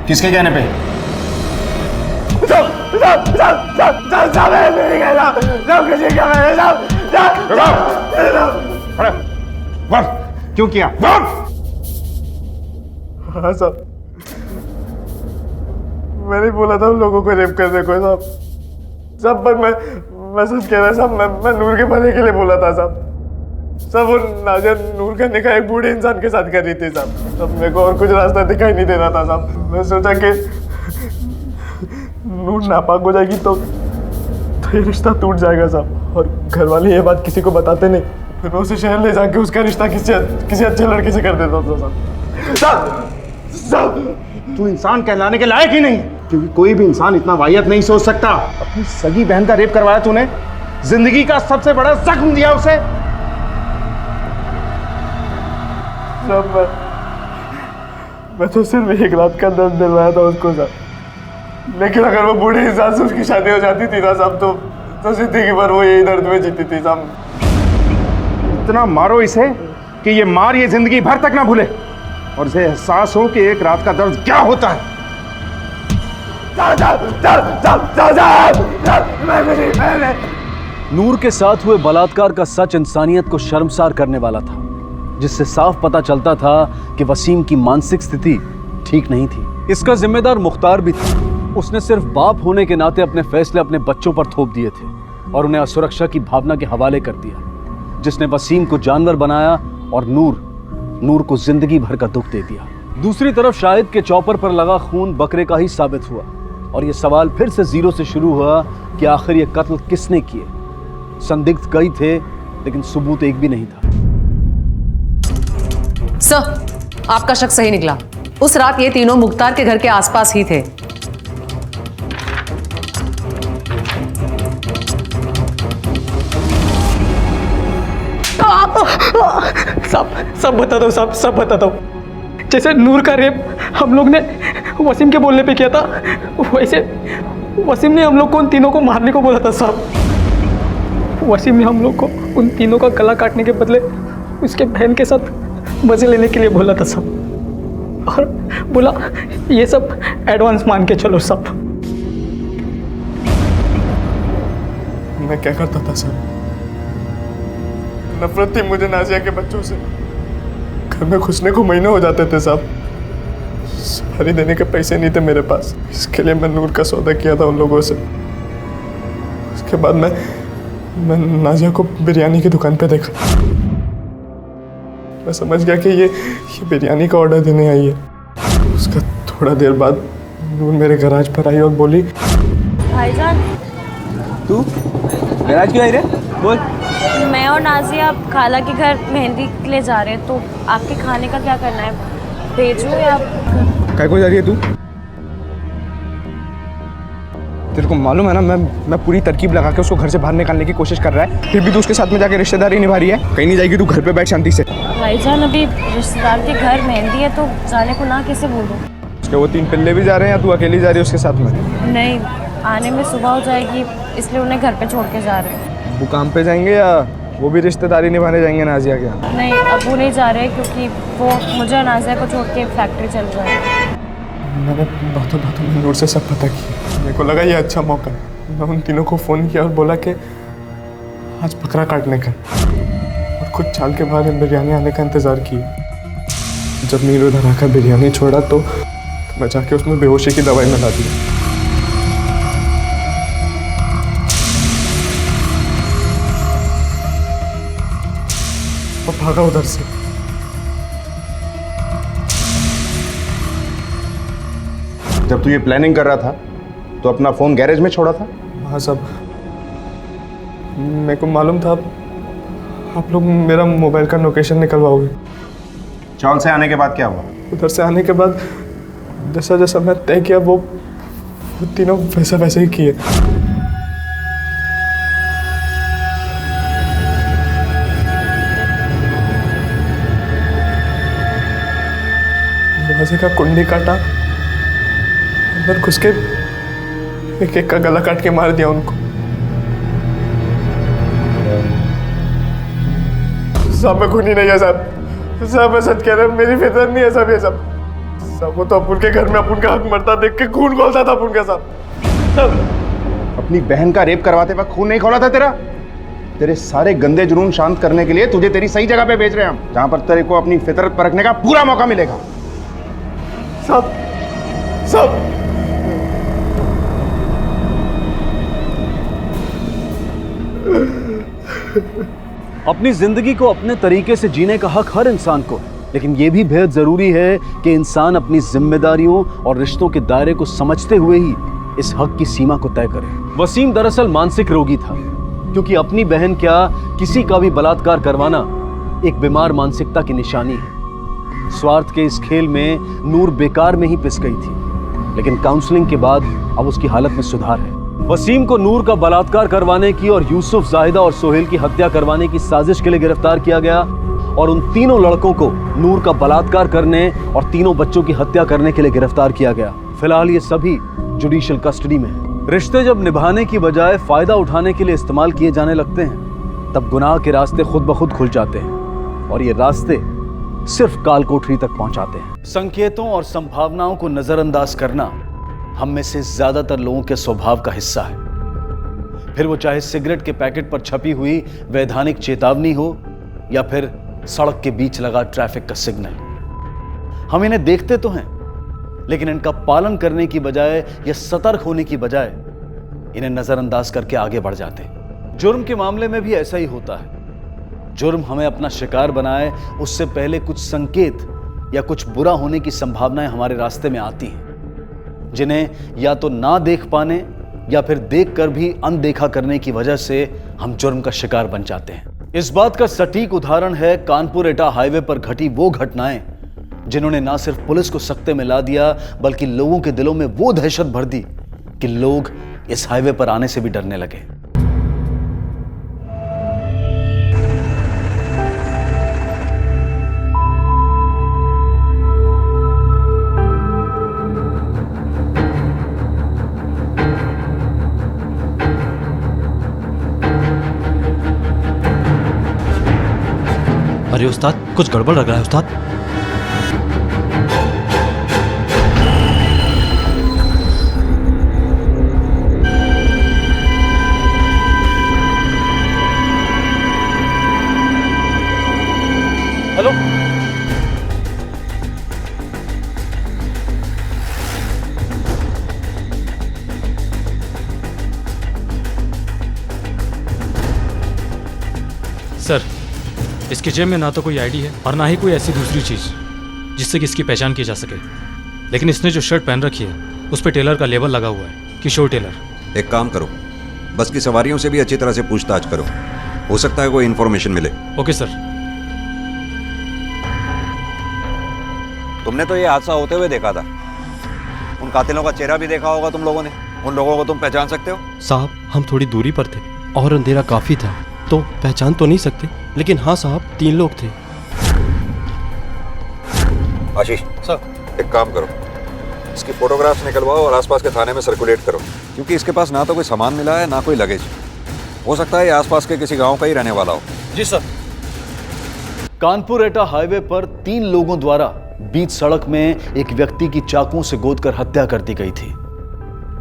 किसके कहने पे? क्यों किया?
हाँ साहब, मैंने बोला था उन लोगों को रेप करने को साहब। साहब पर मैं सच कह रहा साहब, मैं नूर के भले के लिए बोला था साहब। सब वो नाजिया नूर का निकाह एक बूढ़े इंसान के साथ कर रही थी साहब। तब मेरे को और कुछ रास्ता दिखाई नहीं दे रहा था साहब। मैं सोचा कि नूर नापाक हो जाएगी तो ये रिश्ता टूट जाएगा साहब, और घर वाले ये बात किसी को बताते नहीं। फिर मैं उसे शहर ले जाके उसका रिश्ता किसी अच्छे लड़के से कर देता था साहब।
साहब तू इंसान कहलाने के लायक ही नहीं, क्योंकि कोई भी इंसान इतना वाहियत नहीं सोच सकता। अपनी सगी बहन का रेप करवाया तूने, जिंदगी का सबसे बड़ा जख्म दिया उसे।
मैं तो सिर्फ एक रात का दर्द दिलवाया था उसको साहब, लेकिन अगर वो बूढ़े इंसान से उसकी शादी हो जाती थी ना साहब, तो जिंदगी भर वो यही दर्द में जीती थी साहब।
इतना मारो इसे कि ये मार ये जिंदगी भर तक ना भूले, और इसे एहसास हो कि एक रात का दर्द क्या होता है।
नूर के साथ हुए बलात्कार का सच इंसानियत को शर्मसार करने वाला था, जिससे साफ पता चलता था कि वसीम की मानसिक स्थिति ठीक नहीं थी। इसका जिम्मेदार मुख्तार भी था। उसने सिर्फ बाप होने के नाते अपने फैसले अपने बच्चों पर थोप दिए थे और उन्हें असुरक्षा की भावना के हवाले कर दिया, जिसने वसीम को जानवर बनाया और नूर को जिंदगी भर का दुख दे दिया। दूसरी तरफ शाहिद के चौपर पर लगा खून बकरे का ही साबित हुआ, और ये सवाल फिर से जीरो से शुरू हुआ कि आखिर ये कत्ल किसने किए। संदिग्ध कई थे, लेकिन सबूत एक भी नहीं था।
सर, आपका शक सही निकला। उस रात ये तीनों मुख्तार के घर के आसपास ही थे।
सब बता दो साहब, सब बता दो। जैसे नूर का रेप हम लोग ने वसीम के बोलने पे किया था, वैसे वसीम ने हम लोग को उन तीनों को मारने को बोला था साहब। वसीम ने हम लोग को उन तीनों का गला काटने के बदले उसके बहन के साथ मजे लेने के लिए बोला था साहब, और बोला ये सब एडवांस मान के चलो साहब। मैं क्या करता था सर? नफरत थी मुझे नाजिया के बच्चों से। घर में घुसने को महीने हो जाते थे साहब, सवारी देने के पैसे नहीं थे मेरे पास। इसके लिए मैं नूर का सौदा किया था उन लोगों से। उसके बाद मैं नाजिया को बिरयानी की दुकान पे देखा। मैं समझ गया कि ये बिरयानी का ऑर्डर देने आई है। उसका थोड़ा देर बाद नूर मेरे गैराज पर आई और बोली,
भाईजान
तू गैराज क्यों आई रे? बोल।
मैं और नाजिया खाला के घर मेहंदी के लिए जा रहे हैं, तो आपके खाने का क्या करना है? भेजूं या
काय को जा रही है तू? तेरे को मालूम है ना, मैं पूरी तरकीब लगा के उसको घर से बाहर निकालने की कोशिश कर रहा है, फिर भी तू उसके साथ में जाके रिश्तेदारी निभा रही है। कहीं नहीं जाएगी, तू घर पे बैठ शांति से।
भाईजान अभी रिश्तेदार के घर मेहंदी है, तो जाने को ना कैसे बोलूं?
उसके वो 3 पिल्ले भी जा रहे हैं या तू अकेली जा रही है उसके साथ में?
नहीं, आने में सुबह हो जाएगी, इसलिए उन्हें घर पे छोड़ के जा रहे हैं।
वो काम पे जाएंगे या वो भी रिश्तेदारी निभाने जाएंगे नाजिया के यहाँ?
नहीं, अब वो नहीं जा रहे क्योंकि वो मुझे और नाजिया को छोड़ के फैक्ट्री चल रहा है।
मैंने बातों में नूर से सब पता किया। मेरे को लगा ये अच्छा मौका है। मैं उन तीनों को फ़ोन किया और बोला कि आज बकरा काटने का, और खुद चाल के बाद बिरयानी आने का इंतज़ार किया। जब नीर उधर आकर बिरयानी छोड़ा तो मैं जाके उसमें बेहोशी की दवाई मिला दी और भागा उधर से।
जब तू ये प्लानिंग कर रहा था तो अपना फोन गैरेज में छोड़ा था?
हाँ साहब, मेरे को मालूम था आप लोग मेरा मोबाइल का लोकेशन निकलवाओगे।
चौल से आने के बाद क्या हुआ?
उधर से आने के बाद जैसा जैसा मैं तय किया वो तीनों वैसे ही किए। दरवाजे का कुंडी काटा, अंदर घुस के एक का गला काट के मार दिया उनको।
साहब मैं खूनी नहीं है साहब। साहब मैं सच कह रहा हूँ, मेरी फितरत नहीं है साहब ये सब। साहब वो तो अपुन के घर में अपुन का हक मरता देख के खून खोलता था अपुन का साहब।
अपनी बहन का रेप करवाते वक्त खून नहीं खोला था तेरा? तेरे सारे गंदे जुनून शांत करने के लिए तुझे तेरी सही जगह पे भेज रहे हैं हम, जहां पर तेरे को अपनी फितरत परखने का पूरा मौका मिलेगा।
साहब साहब
अपनी जिंदगी को अपने तरीके से जीने का हक हर इंसान को, लेकिन यह भी बेहद जरूरी है कि इंसान अपनी जिम्मेदारियों और रिश्तों के दायरे को समझते हुए ही इस हक की सीमा को तय करे। वसीम दरअसल मानसिक रोगी था, क्योंकि अपनी बहन क्या किसी का भी बलात्कार करवाना एक बीमार मानसिकता की निशानी है। स्वार्थ के इस खेल में नूर बेकार में ही पिस गई थी, लेकिन काउंसलिंग के बाद अब उसकी हालत में सुधार है। वसीम को नूर का बलात्कार करवाने की और यूसुफ, जाहिदा और सोहेल की हत्या करवाने की साजिश के लिए गिरफ्तार किया गया और उन तीनों लड़कों को नूर का बलात्कार करने और तीनों बच्चों की हत्या करने के लिए गिरफ्तार किया गया। फिलहाल ये सभी जुडिशियल कस्टडी में हैं। रिश्ते जब निभाने की बजाय फायदा उठाने के लिए इस्तेमाल किए जाने लगते हैं, तब गुनाह के रास्ते खुद ब खुद खुल जाते हैं और ये रास्ते सिर्फ काल कोठरी तक पहुंचाते हैं। संकेतों और संभावनाओं को नजरअंदाज करना हम में से ज्यादातर लोगों के स्वभाव का हिस्सा है। फिर वो चाहे सिगरेट के पैकेट पर छपी हुई वैधानिक चेतावनी हो या फिर सड़क के बीच लगा ट्रैफिक का सिग्नल। हम इन्हें देखते तो हैं, लेकिन इनका पालन करने की बजाय या सतर्क होने की बजाय इन्हें नजरअंदाज करके आगे बढ़ जाते हैं। जुर्म के मामले में भी ऐसा ही होता है। जुर्म हमें अपना शिकार बनाए उससे पहले कुछ संकेत या कुछ बुरा होने की संभावनाएं हमारे रास्ते में आती हैं, जिन्हें या तो ना देख पाने या फिर देखकर भी अनदेखा करने की वजह से हम जुर्म का शिकार बन जाते हैं। इस बात का सटीक उदाहरण है कानपुर एटा हाईवे पर घटी वो घटनाएं जिन्होंने ना सिर्फ पुलिस को सख्ते में ला दिया, बल्कि लोगों के दिलों में वो दहशत भर दी कि लोग इस हाईवे पर आने से भी डरने लगे।
अरे उस्ताद, कुछ गड़बड़ लग रहा है उस्ताद।
हेलो,
सर, इसके जेब में ना तो कोई आईडी है और ना ही कोई ऐसी दूसरी चीज जिससे कि इसकी पहचान की जा सके। लेकिन इसने जो शर्ट पहन रखी है उस पर टेलर का लेबल लगा हुआ है, किशोर टेलर।
एक काम करो, बस की सवारियों से भी अच्छी तरह से पूछताछ करो, हो सकता है कोई इन्फॉर्मेशन मिले।
Okay sir.
तुमने तो ये हादसा होते हुए देखा था, उन कातिलों का चेहरा भी देखा होगा तुम लोगों ने। उन लोगों को तुम पहचान सकते हो?
साहब, हम थोड़ी दूरी पर थे और अंधेरा काफी था, तो पहचान तो नहीं सकते, लेकिन हाँ साहब, 3 लोग थे।
आशीष सर, एक काम करो, इसकी फोटोग्राफ्स निकलवाओ और आसपास के थाने में सर्कुलेट करो, क्योंकि इसके पास ना तो कोई सामान मिला है ना कोई लगेज। हो सकता है ये आसपास के किसी गांव का ही रहने वाला हो।
जी सर। कानपुर एटा हाईवे पर 3 लोगों द्वारा बीच सड़क में एक व्यक्ति की चाकुओं से गोदकर हत्या कर दी गई थी।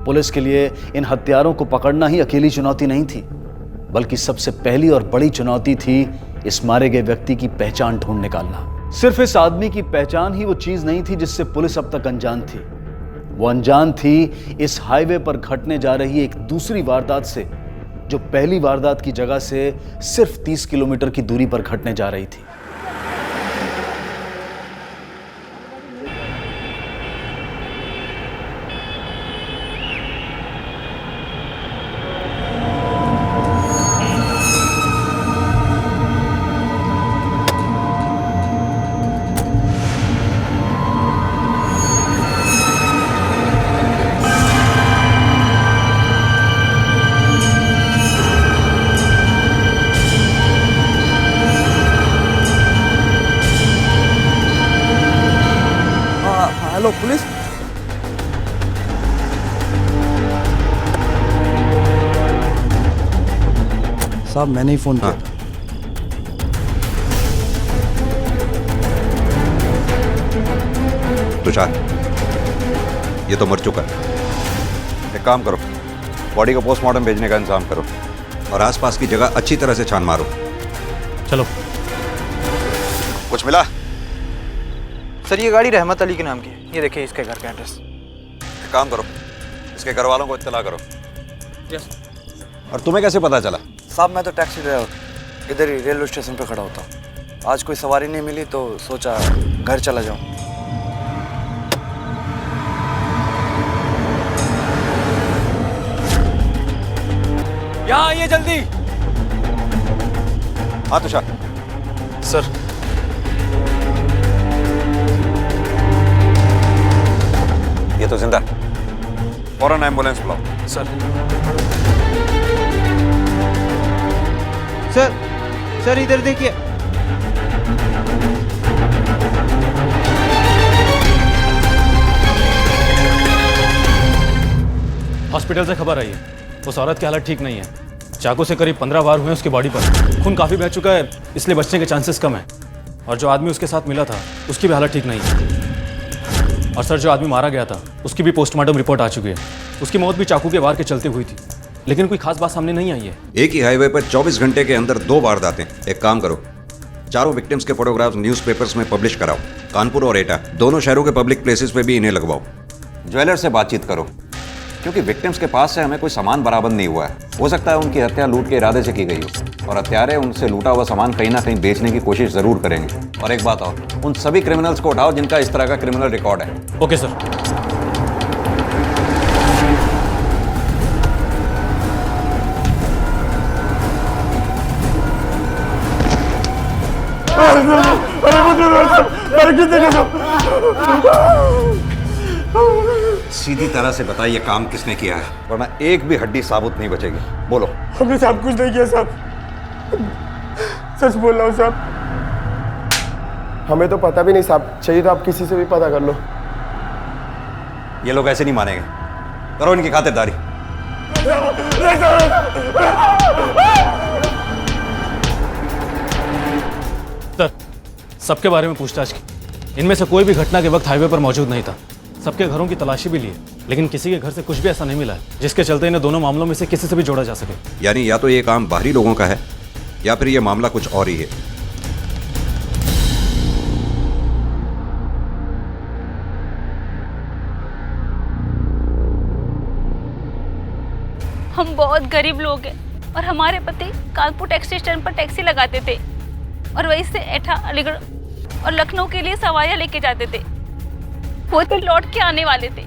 पुलिस के लिए इन हत्यारों को पकड़ना ही अकेली चुनौती नहीं थी, बल्कि सबसे पहली और बड़ी चुनौती थी इस मारे गए व्यक्ति की पहचान ढूंढ निकालना। सिर्फ इस आदमी की पहचान ही वो चीज नहीं थी जिससे पुलिस अब तक अनजान थी। वो अनजान थी इस हाईवे पर घटने जा रही एक दूसरी वारदात से, जो पहली वारदात की जगह से सिर्फ 30 किलोमीटर की दूरी पर घटने जा रही थी।
Hello police. साहब मैंने ही फोन किया था।
तुषार, ये तो मर चुका है। एक काम करो, बॉडी को पोस्टमार्टम भेजने का इंतजाम करो और आसपास की जगह अच्छी तरह से छान मारो।
चलो।
कुछ मिला?
सर ये गाड़ी रहमत अली के नाम की है, ये देखिए इसके घर का एड्रेस।
एक काम करो, इसके घर वालों को इत्तला करो।
यस।
और तुम्हें कैसे पता चला?
साहब मैं तो टैक्सी ड्राइवर इधर ही रेलवे स्टेशन पे खड़ा होता हूँ। आज कोई सवारी नहीं मिली तो सोचा घर चला जाऊँ।
यहाँ आइए जल्दी।
हाँ तुषार।
सर
ये तो जिंदा है, फौरन एम्बुलेंस बुलाओ।
सर। सर इधर देखिए।
हॉस्पिटल से खबर आई है, उस औरत की हालत ठीक नहीं है। चाकू से करीब 15 वार हुए उसकी बॉडी पर, खून काफी बह चुका है, इसलिए बचने के चांसेस कम है। और जो आदमी उसके साथ मिला था उसकी भी हालत ठीक नहीं है। और सर जो आदमी मारा गया था उसकी भी पोस्टमार्टम रिपोर्ट आ चुकी है। उसकी मौत भी चाकू के वार के चलते हुई थी, लेकिन कोई खास बात सामने नहीं आई है।
एक ही हाईवे पर 24 घंटे के अंदर 2 वारदातें। एक काम करो, चारों विक्टिम्स के फोटोग्राफ्स न्यूज़पेपर्स में पब्लिश कराओ। कानपुर और एटा दोनों शहरों के पब्लिक प्लेसेस पे भी इन्हें लगवाओ। ज्वेलर से बातचीत करो, क्योंकि विक्टिम्स के पास से हमें कोई सामान बरामद नहीं हुआ है। हो सकता है उनकी हत्या लूट के इरादे से की गई हो और हत्यारे उनसे लूटा हुआ सामान कहीं ना कहीं बेचने की कोशिश जरूर करेंगे। और एक बात और, उन सभी क्रिमिनल्स को उठाओ जिनका इस तरह का क्रिमिनल रिकॉर्ड है।
Okay sir.
सीधी तरह से बताइए काम किसने किया है, वरना एक भी हड्डी साबुत नहीं बचेगी। बोलो।
हमने साहब कुछ नहीं किया साहब, सच बोल रहा हूँ साहब। हमें तो पता भी नहीं साहब, चाहिए तो आप किसी से भी पता कर लो।
ये लोग ऐसे नहीं मानेंगे, करो इनकी खातिरदारी।
सर सबके बारे में पूछताछ की, इनमें से कोई भी घटना के वक्त हाईवे पर मौजूद नहीं था। सबके घरों की तलाशी भी ली, लेकिन किसी के घर से कुछ भी ऐसा नहीं मिला है जिसके चलते इन्हें दोनों मामलों में से किसी से भी जोड़ा जा सके।
यानी या तो ये काम बाहरी लोगों का है या फिर ये मामला कुछ और ही है।
हम बहुत गरीब लोग हैं और हमारे पति कानपुर टैक्सी स्टैंड पर टैक्सी लगाते थे और वहीं से एटा, अलीगढ़ और लखनऊ के लिए सवारियां लेके जाते थे। वो तो लौट के आने वाले थे,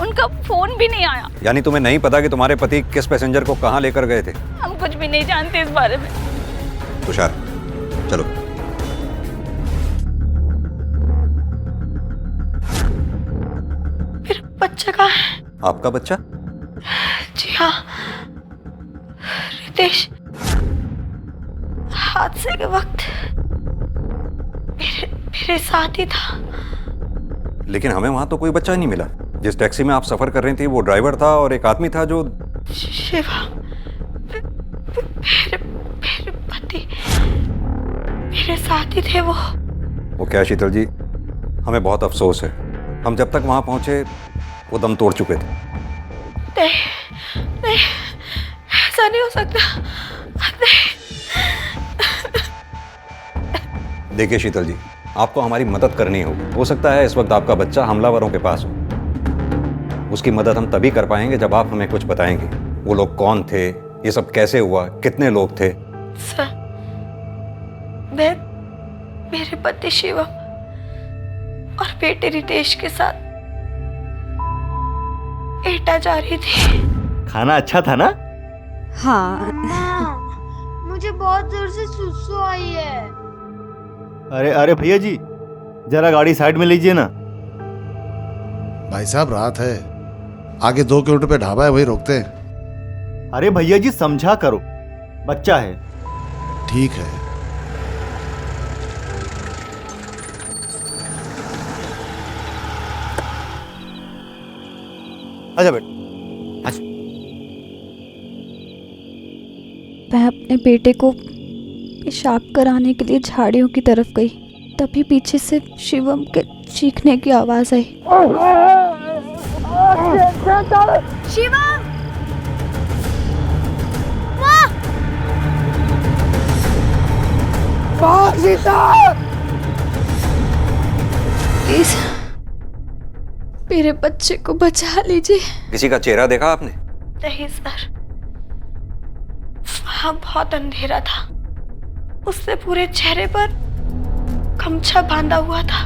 उनका फोन भी नहीं आया।
यानी तुम्हें नहीं पता कि तुम्हारे पति किस पैसेंजर को कहां लेकर गए थे?
हम कुछ भी नहीं जानते इस बारे में।
तुषार चलो।
फिर बच्चा कहाँ है?
आपका बच्चा?
जी हाँ, रितेश हादसे के वक्त मेरे साथ ही था।
लेकिन हमें वहां तो कोई बच्चा ही नहीं मिला। जिस टैक्सी में आप सफर कर रही थी वो ड्राइवर था और एक आदमी था जो
शिवा, मेरे पति मेरे साथ ही थे। वो
क्या शीतल जी, हमें बहुत अफसोस है। हम जब तक वहां पहुंचे वो दम तोड़ चुके थे।
नहीं, ऐसा नहीं हो सकता।
देखिए शीतल जी, आपको हमारी मदद करनी होगी। हो सकता है इस वक्त आपका बच्चा हमलावरों के पास हो। उसकी मदद हम तभी कर पाएंगे जब आप हमें कुछ बताएंगे। वो लोग कौन थे, ये सब कैसे हुआ, कितने लोग थे?
सर, मेरे पति शिवम और बेटे रितेश के साथ एटा जा रही थी।
खाना अच्छा था ना?
हाँ। मुझे बहुत जोर से सुसु आई है।
अरे भैया जी, जरा गाड़ी साइड में लीजिए ना।
भाई साहब रात है, आगे 2 किलोमीटर पे ढाबा है, वही रोकते हैं।
अरे भैया जी समझा करो, बच्चा है।
ठीक है।
आजा बेटा।
मैं अपने बेटे को पेशाब कराने के लिए झाड़ियों की तरफ गई, तभी पीछे से शिवम के
चीखने की आवाज आई।
शिवा,
प्लीज मेरे बच्चे को बचा लीजिए।
किसी का चेहरा देखा आपने?
नहीं सर, वहाँ बहुत अंधेरा था। उससे पूरे चेहरे पर गमछा बांधा हुआ था।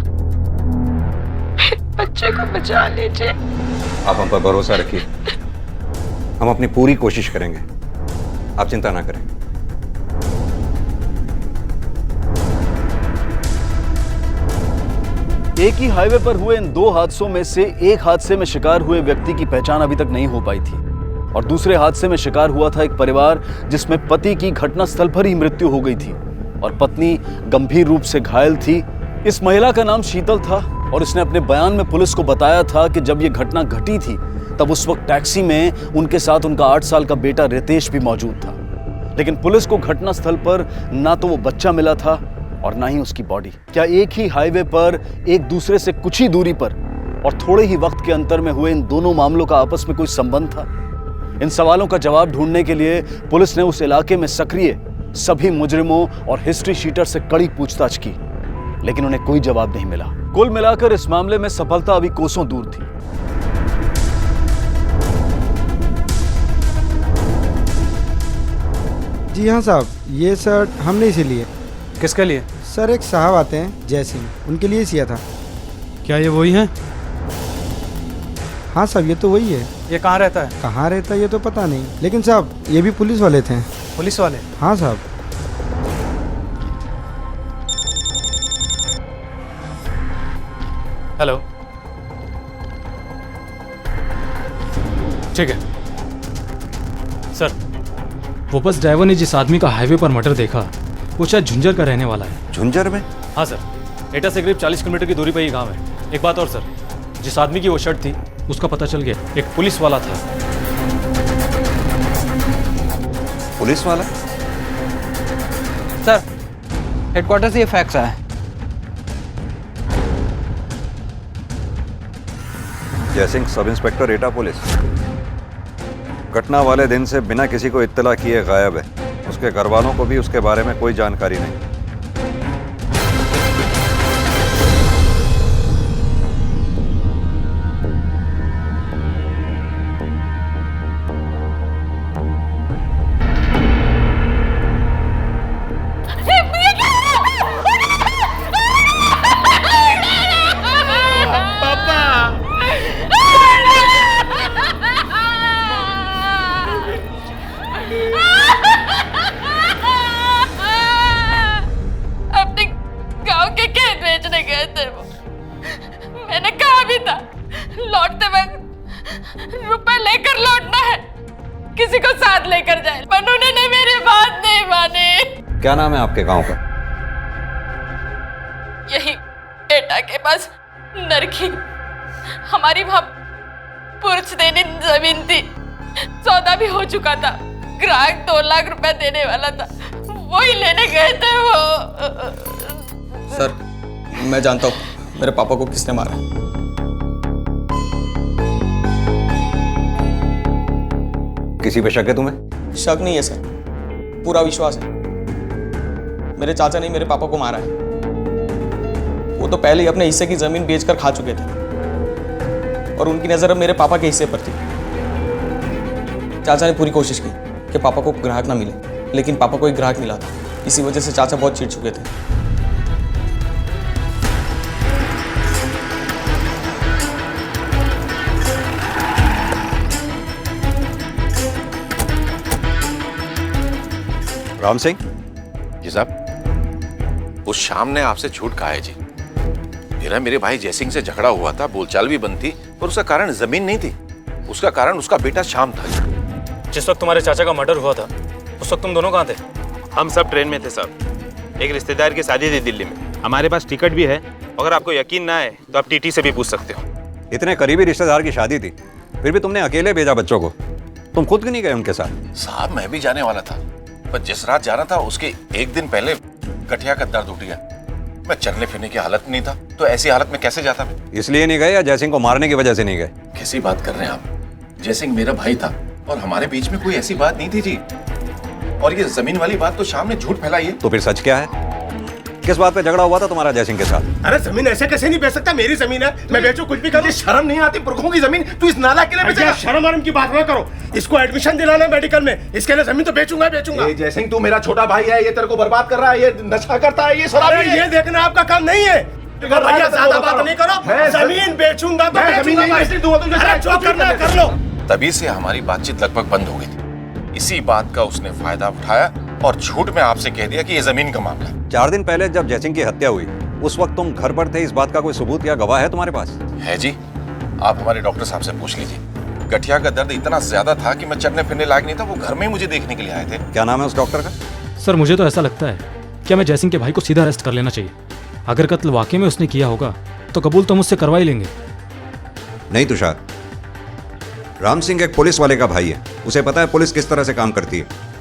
मेरे बच्चे को बचा लीजिए।
आप हम पर भरोसा रखिए, हम अपनी पूरी कोशिश करेंगे, आप चिंता ना करें।
एक ही हाईवे पर हुए इन 2 हादसों में से एक हादसे में शिकार हुए व्यक्ति की पहचान अभी तक नहीं हो पाई थी और दूसरे हादसे में शिकार हुआ था एक परिवार जिसमें पति की घटनास्थल पर ही मृत्यु हो गई थी और पत्नी गंभीर रूप से घायल थी। इस महिला का नाम शीतल था और इसने अपने बयान में पुलिस को बताया था कि जब ये घटना घटी थी तब उस वक्त टैक्सी में उनके साथ उनका 8 साल का बेटा रितेश भी मौजूद था। लेकिन पुलिस को घटनास्थल पर ना तो वो बच्चा मिला था और ना ही उसकी बॉडी। क्या एक ही हाईवे पर एक दूसरे से कुछ ही दूरी पर और थोड़े ही वक्त के अंतर में हुए इन दोनों मामलों का आपस में कोई संबंध था? इन सवालों का जवाब ढूंढने के लिए पुलिस ने उस इलाके में सक्रिय सभी मुजरिमों और हिस्ट्री शीटर से कड़ी पूछताछ की, लेकिन उन्हें कोई जवाब नहीं मिला। कुल मिलाकर इस मामले में सफलता अभी कोसों दूर थी।
जी हाँ साहब, ये शर्ट हमने इसे लिए।
किसके लिए?
सर एक साहब आते हैं जय सिंह, उनके लिए सिया था।
क्या ये वही है?
हाँ साहब, ये तो वही है।
ये कहाँ रहता है?
कहाँ रहता है ये तो पता नहीं, लेकिन साहब ये भी पुलिस वाले थे।
पुलिस वाले?
हाँ साहब।
हेलो, ठीक है सर। वो बस ड्राइवर ने जिस आदमी का हाईवे पर मर्डर देखा वो शायद झुंझर का रहने वाला है।
झुंझर में?
हाँ सर, एटा से करीब 40 किलोमीटर की दूरी पर ये गांव है। एक बात और सर, जिस आदमी की वो शर्ट थी उसका पता चल गया, एक पुलिस वाला था।
पुलिस वाला?
सर, हेडक्वार्टर से ये फैक्स आया है।
जयसिंह, सब इंस्पेक्टर एटा पुलिस। घटना वाले दिन से बिना किसी को इत्तला किए गायब है। उसके घर वालों को भी उसके बारे में कोई जानकारी नहीं।
मैंने कहा भी था लौटते वक्त रुपए लेकर लौटना है, किसी को साथ लेकर जाए, पर उन्होंने मेरी बात नहीं मानी।
क्या नाम है आपके गांव का?
यही एटा के पास नरखी। हमारी वहां पुरुष देने जमीन थी, सौदा भी हो चुका था। ग्राहक 2 लाख रुपए देने वाला था, वही लेने गए थे वो।
सर, मैं जानता हूँ मेरे पापा को किसने मारा।
किसी पे शक है तुम्हें?
शक नहीं है सर, पूरा विश्वास है। मेरे चाचा ने मेरे पापा को मारा है। वो तो पहले ही अपने हिस्से की जमीन बेचकर खा चुके थे और उनकी नजर अब मेरे पापा के हिस्से पर थी। चाचा ने पूरी कोशिश की कि पापा को ग्राहक ना मिले, लेकिन पापा को एक ग्राहक मिला था। इसी वजह से चाचा बहुत चिढ़ चुके थे।
राम सिंह
जी साहब, उस शाम ने आपसे झूठ कहा है जी। मेरा मेरे भाई जयसिंह से झगड़ा हुआ था, बोलचाल भी बंद थी, पर उसका कारण जमीन नहीं थी, उसका कारण उसका बेटा श्याम था।
जिस वक्त तुम्हारे चाचा का मर्डर हुआ था उस वक्त तुम दोनों कहाँ थे?
हम सब ट्रेन में थे साहब। एक रिश्तेदार की शादी थी दिल्ली में। हमारे पास टिकट भी है, अगर आपको यकीन ना है तो आप टीटी से भी पूछ सकते हो।
इतने करीबी रिश्तेदार की शादी थी, फिर भी तुमने अकेले भेजा बच्चों को। तुम खुद क्यों नहीं गए उनके साथ?
साहब, मैं भी जाने वाला था, पर जिस रात जाना था उसके एक दिन पहले गठिया का दर्द उठ गया। मैं चलने फिरने की हालत में नहीं था, तो ऐसी हालत में कैसे जाता मैं?
इसलिए नहीं गए या जयसिंह को मारने की वजह से नहीं गए?
कैसी बात कर रहे हैं आप? जयसिंह मेरा भाई था और हमारे बीच में कोई ऐसी बात नहीं थी जी। और ये जमीन वाली बात तो शाम ने झूठ फैलाई है।
तो फिर सच क्या है? किस बात पे झगड़ा हुआ था तुम्हारा जयसिंह के साथ?
अरे जमीन ऐसे कैसे नहीं बेच सकता? मेरी जमीन है, मैं बेचूं कुछ भी कर। शर्म नहीं आती? पुरखों की जमीन तू इस नालायक के लिए बेचेगा? शर्म आरम की बात ना करो। इसको एडमिशन दिलाना मेडिकल में, इसके लिए जमीन तो बेचूंगा बेचूंगा। जयसिंह तू मेरा छोटा भाई है, ये तेरे को बर्बाद कर रहा है, ये नशा करता है, ये शराबी है। ये देखना आपका काम नहीं है। भैया ज्यादा बात नहीं करो, जमीन बेचूंगा तो बेचूंगा, जो करना है कर लो।
तभी से हमारी बातचीत लगभग बंद हो गई थी। इसी बात का उसने फायदा उठाया और झूठ में आपसे कह दिया कि ये जमीन का मामला है।
4 दिन पहले जब जयसिंह की हत्या हुई उस वक्त तुम घर पर थे, इस बात का कोई सबूत या गवाह है तुम्हारे पास?
है जी, आप हमारे डॉक्टर साहब से पूछ लीजिए। गठिया का दर्द इतना ज्यादा था कि मैं चलने फिरने लायक नहीं था। वो घर में ही मुझे देखने के लिए आए थे।
क्या नाम है उस डॉक्टर का?
सर मुझे तो ऐसा लगता है कि हमें जयसिंह के भाई को सीधा अरेस्ट कर लेना चाहिए। अगर कत्ल वाकई में उसने किया होगा तो कबूल तो मुझसे करवा ही लेंगे।
नहीं तुषार, राम सिंह एक पुलिस वाले का भाई है, उसे पता है पुलिस किस तरह से काम करती है।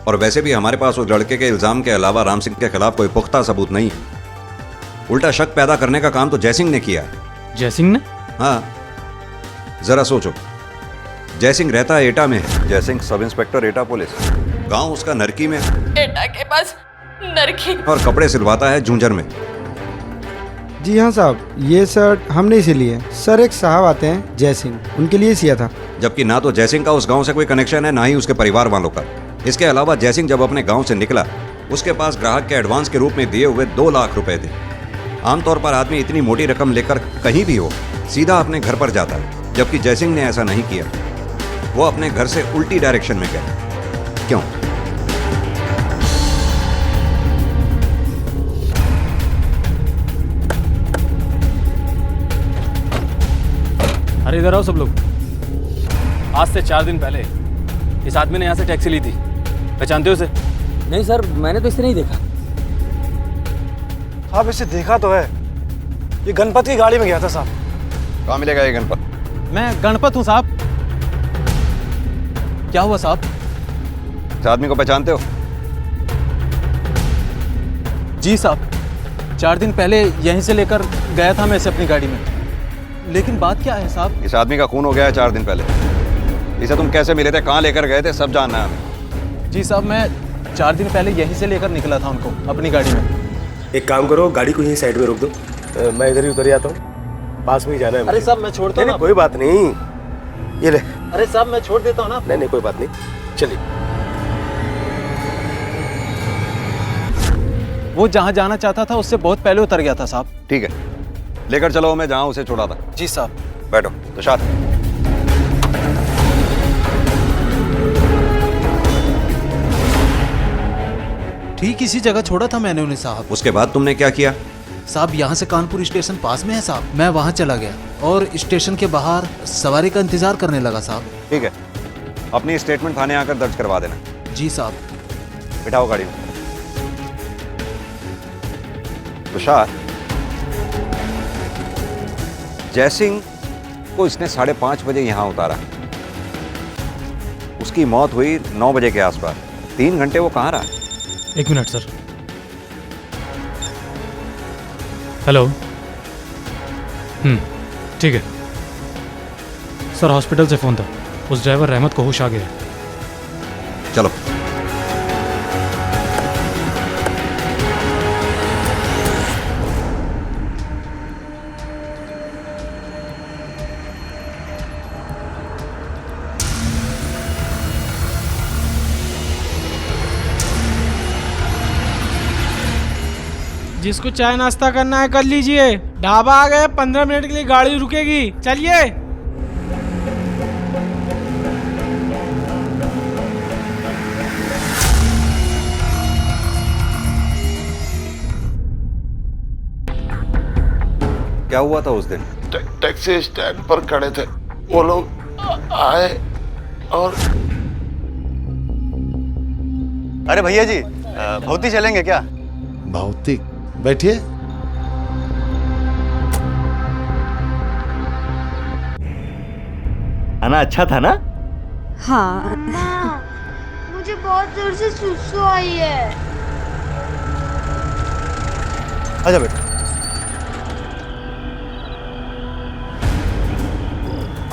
और वैसे भी हमारे पास उस लड़के के इल्जाम के अलावा राम सिंह के खिलाफ कोई पुख्ता सबूत नहीं है। उल्टा शक पैदा करने का काम तो जयसिंह ने किया है।
जयसिंह ने?
हाँ, जरा सोचो, जयसिंह रहता है एटा में है। जयसिंह सब इंस्पेक्टर एटा पुलिस, गांव उसका नरकी में है।
एटा के पास नरकी?
और कपड़े सिलवाता है झुंझर में।
जी हाँ साहब, ये शर्ट हमने इसे लिए। सर एक साहब आते हैं जयसिंह, उनके लिए सिया था।
जबकि ना तो जयसिंह का उस गांव से कोई कनेक्शन है, ना ही उसके परिवार वालों का। इसके अलावा जयसिंह जब अपने गांव से निकला उसके पास ग्राहक के एडवांस के रूप में दिए हुए 2 लाख रुपए थे। आमतौर पर आदमी इतनी मोटी रकम लेकर कहीं भी हो सीधा अपने घर पर जाता है, जबकि जयसिंह ने ऐसा नहीं किया। वो अपने घर से उल्टी डायरेक्शन में गया। क्यों?
अरे इधर आओ सब लोग। आज से 4 दिन पहले इस आदमी ने यहाँ से टैक्सी ली थी, पहचानते हो उसे?
नहीं सर, मैंने तो इसे नहीं देखा।
साहब इसे देखा तो है, ये गणपत की गाड़ी में गया था साहब।
कहाँ मिलेगा ये गणपत?
मैं गणपत हूँ साहब। क्या हुआ साहब?
इस आदमी को पहचानते हो?
जी साहब, 4 दिन पहले यहीं से लेकर गया था मैं इसे अपनी गाड़ी में। लेकिन बात क्या है साहब?
इस आदमी का खून हो गया है 4 दिन पहले। इसे तुम कैसे मिले थे, कहाँ लेकर गए थे, सब जानना है हमें।
जी साहब, मैं 4 दिन पहले यहीं से लेकर निकला था उनको अपनी गाड़ी में।
एक काम करो, गाड़ी को यहीं साइड में रोक दो, मैं इधर ही उतर जाता हूँ, पास में ही जाना है।
अरे साहब मैं छोड़ता हूँ ना।
कोई बात नहीं, ये ले।
अरे साहब मैं छोड़ देता हूँ ना।
नहीं कोई बात नहीं, चलिए।
वो जहाँ जाना चाहता था उससे बहुत पहले उतर गया था साहब।
ठीक है, लेकर चलो मैं जहाँ उसे छोड़ा था।
जी साहब।
बैठो तुषार।
ठीक इसी जगह छोड़ा था मैंने उन्हें साहब।
उसके बाद तुमने क्या किया?
साहब यहाँ से कानपुर स्टेशन पास में है साहब, मैं वहाँ चला गया और स्टेशन के बाहर सवारी का इंतजार करने लगा साहब।
ठीक है, अपनी स्टेटमेंट थाने आकर दर्ज करवा देना।
जी साहब।
बिठाओ गाड़ी में। तुषार, जयसिंह को इसने 5:30 बजे यहाँ उतारा। उसकी मौत हुई 9 बजे के आसपास। 3 घंटे वो कहाँ रहा?
1 मिनट सर। हेलो। ठीक है सर, हॉस्पिटल से फ़ोन था, उस ड्राइवर रहमत को होश आ गया।
चलो।
जिसको चाय नाश्ता करना है कर लीजिए, ढाबा आ गए, 15 मिनट के लिए गाड़ी रुकेगी, चलिए।
क्या हुआ था उस दिन?
टैक्सी स्टैंड पर खड़े थे, वो लोग आए और
अरे भैया जी, भौती चलेंगे क्या?
भौतिक? बैठिए।
खाना अच्छा था ना?
हाँ। मुझे बहुत जोर से सुसु आई है।
आजा बेटा।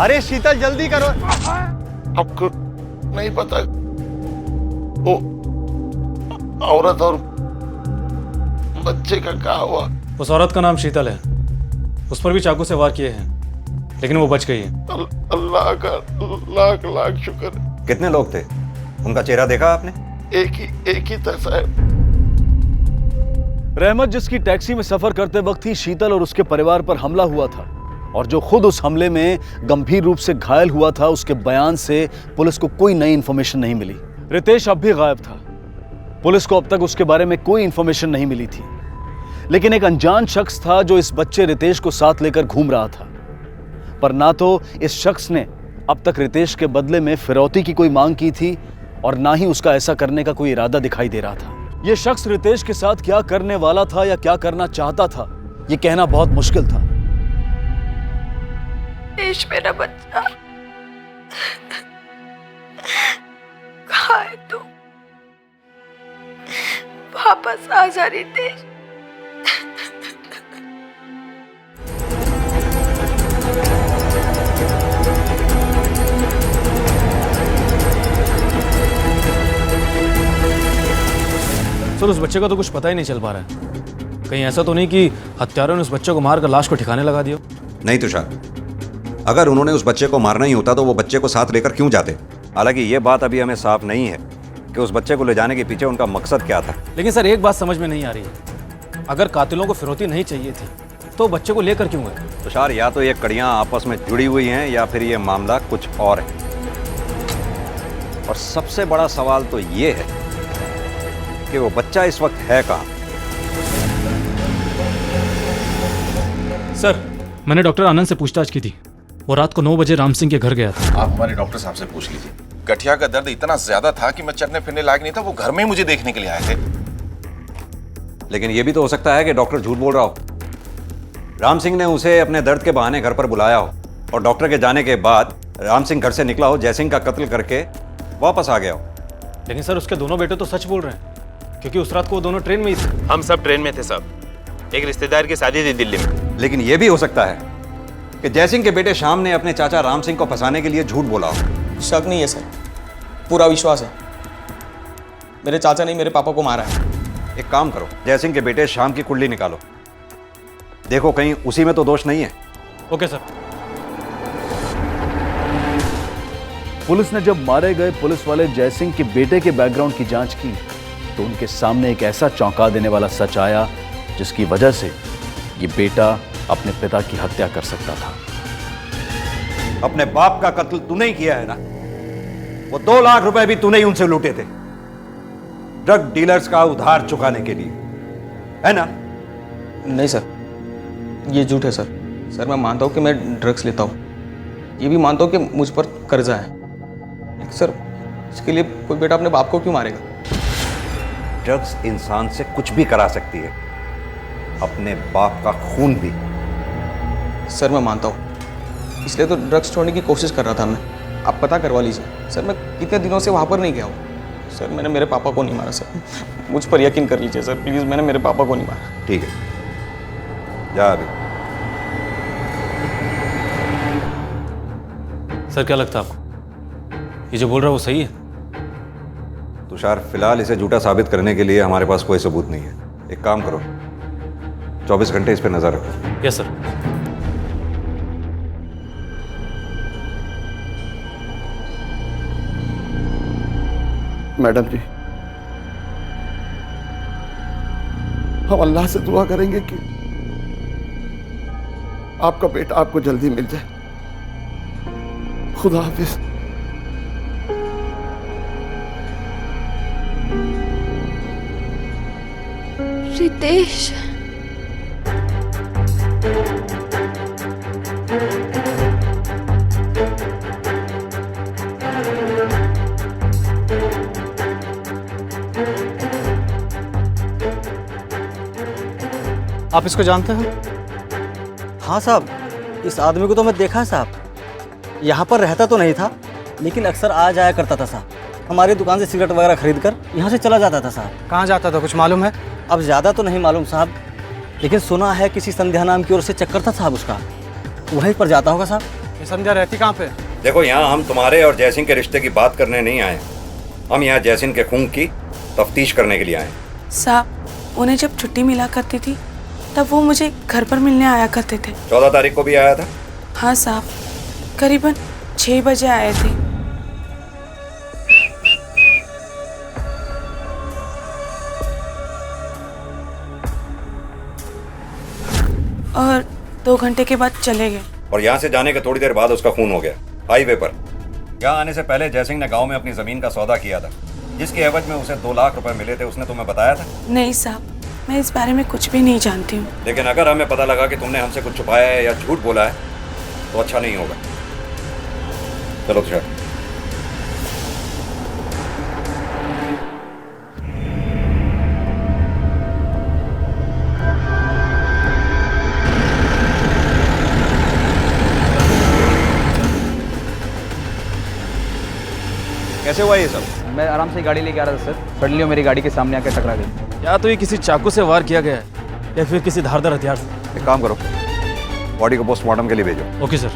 अरे शीतल जल्दी करो।
आपको नहीं पता वो औरत और बच्चे का क्या हुआ?
उस औरत का नाम शीतल है, उस पर भी चाकू से वार किए हैं, लेकिन वो बच गई है।
अल्लाह का लाख लाख शुक्र।
कितने लोग थे? उनका चेहरा देखा आपने?
एक ही था साहब।
रहमत जिसकी टैक्सी में सफर करते वक्त ही शीतल और उसके परिवार पर हमला हुआ था और जो खुद उस हमले में गंभीर रूप से घायल हुआ था, उसके बयान से पुलिस को कोई नई इंफॉर्मेशन नहीं मिली। रितेश अब भी गायब था। पुलिस को अब तक उसके बारे में कोई इंफॉर्मेशन नहीं मिली थी, लेकिन एक अनजान शख्स था जो इस बच्चे रितेश को साथ लेकर घूम रहा था। पर ना तो इस शख्स ने अब तक रितेश के बदले में फिरौती की कोई मांग की थी और ना ही उसका ऐसा करने का कोई इरादा दिखाई दे रहा था। यह शख्स रितेश के साथ क्या करने वाला था या क्या करना चाहता था, यह कहना बहुत मुश्किल था।
रितेश मेरा बच्चा कहाँ है तू? वापस आ जा रितेश।
सर उस बच्चे का तो कुछ पता ही नहीं चल पा रहा है। कहीं ऐसा तो नहीं कि हत्यारों ने उस बच्चे को मारकर लाश को ठिकाने लगा दिया?
नहीं तुषार, अगर उन्होंने उस बच्चे को मारना ही होता तो वो बच्चे को साथ लेकर क्यों जाते? हालांकि ये बात अभी हमें साफ नहीं है कि उस बच्चे को ले जाने के पीछे उनका मकसद क्या था।
लेकिन सर एक बात समझ में नहीं आ रही है, अगर कातिलों को फिरौती नहीं चाहिए थी तो बच्चे को लेकर क्यों गए?
तुषार, या तो ये कड़ियां आपस में जुड़ी हुई हैं या फिर ये मामला कुछ और है। और सबसे बड़ा सवाल तो ये है कि वो बच्चा इस वक्त है कहाँ?
सर मैंने डॉक्टर आनंद से पूछताछ की थी, वो रात को 9 बजे राम सिंह के घर गया था।
आप हमारे डॉक्टर साहब से पूछ लीजिए। गठिया का दर्द इतना ज्यादा था कि मैं चलने फिरने लायक नहीं था। वो घर में ही मुझे देखने के लिए आए थे।
लेकिन ये भी तो हो सकता है कि डॉक्टर झूठ बोल रहा हो। राम सिंह ने उसे अपने दर्द के बहाने घर पर बुलाया हो और डॉक्टर के जाने के बाद राम सिंह घर से निकला हो, जयसिंह का कत्ल करके वापस आ गया हो।
लेकिन सर उसके दोनों बेटे तो सच बोल रहे हैं, क्योंकि उस रात को वो दोनों ट्रेन में ही थे।
हम सब ट्रेन में थे साहब, एक रिश्तेदार की शादी थी दिल्ली में।
लेकिन यह भी हो सकता है कि जयसिंह के बेटे श्याम ने अपने चाचा राम सिंह को फंसाने के लिए झूठ बोला हो।
शक नहीं है सर, पूरा विश्वास है। मेरे चाचा ने मेरे पापा को मारा है।
एक काम करो, जयसिंह के बेटे श्याम की कुंडली निकालो, देखो कहीं उसी में तो दोष नहीं है।
Okay sir.
पुलिस ने जब मारे गए पुलिस वाले जयसिंह के बेटे के बैकग्राउंड की जांच की तो उनके सामने एक ऐसा चौंका देने वाला सच आया जिसकी वजह से ये बेटा अपने पिता की हत्या कर सकता था।
अपने बाप का कत्ल तूने ही किया है ना? वो 2 लाख रुपए भी तूने ही उनसे लूटे थे, ड्रग डीलर्स का उधार चुकाने के लिए, है ना?
नहीं सर, ये झूठ है सर। सर मैं मानता हूँ कि मैं ड्रग्स लेता हूँ, ये भी मानता हूँ कि मुझ पर कर्जा है। सर इसके लिए कोई बेटा अपने बाप को क्यों मारेगा?
ड्रग्स इंसान से कुछ भी करा सकती है, अपने बाप का खून भी।
सर मैं मानता हूँ, इसलिए तो ड्रग्स छोड़ने की कोशिश कर रहा था मैं। आप पता करवा लीजिए सर, मैं कितने दिनों से वहाँ पर नहीं गया हूँ। सर मैंने मेरे पापा को नहीं मारा सर, मुझ पर यकीन कर लीजिए सर प्लीज़, मैंने मेरे पापा को नहीं मारा।
ठीक है, जा अभी।
सर क्या लगता है आपको, ये जो बोल रहा है वो सही है?
तुषार, फिलहाल इसे झूठा साबित करने के लिए हमारे पास कोई सबूत नहीं है। एक काम करो, 24 घंटे इस पर नजर रखो।
Yes sir.
मैडम जी, हम अल्लाह से दुआ करेंगे कि आपका बेटा आपको जल्दी मिल जाए। खुदा हाफिज।
रितेश,
आप इसको जानते हो? हाँ साहब, इस आदमी को तो मैं देखा साहब। यहाँ पर रहता तो नहीं था, लेकिन अक्सर आ जाया करता था साहब। हमारी दुकान से सिगरेट वगैरह खरीद कर यहाँ से चला जाता था साहब। कहाँ जाता था कुछ मालूम है? अब ज़्यादा तो नहीं मालूम साहब,
लेकिन सुना है किसी संध्या नाम की ओर से चक्कर था साहब उसका, वहीं पर जाता होगा साहब।
ये संध्या रहती कहाँ पे?
देखो, यहाँ हम तुम्हारे और जयसिंह के रिश्ते की बात करने नहीं आए, हम यहाँ जयसिंह के खून की तफ्तीश करने के लिए आए।
साहब उन्हें जब छुट्टी मिला करती थी तब वो मुझे घर पर मिलने आया करते थे।
14 तारीख को भी आया था?
हाँ साहब, करीबन 6 बजे आए थे। और 2 घंटे के बाद चले गए।
और यहाँ से जाने के थोड़ी देर बाद उसका खून हो गया हाईवे पर। यहाँ आने से पहले जयसिंह ने गांव में अपनी जमीन का सौदा किया था, जिसके एवज में उसे 2 लाख रुपए मिले थे। उसने तुम्हें बताया था?
नहीं साहब, मैं इस बारे में कुछ भी नहीं जानती हूँ।
लेकिन अगर हमें पता लगा कि तुमने हमसे कुछ छुपाया है या झूठ बोला है तो अच्छा नहीं होगा। चलो तुषार।
कैसे हुआ ये सब? मैं आराम से गाड़ी लेके आ रहा था सर, सडनली मेरी गाड़ी के सामने आकर टकरा गई।
या तो ये किसी चाकू से वार किया गया है या फिर किसी धारदार हथियार से।
एक काम करो, बॉडी को पोस्टमार्टम के लिए भेजो।
Okay sir.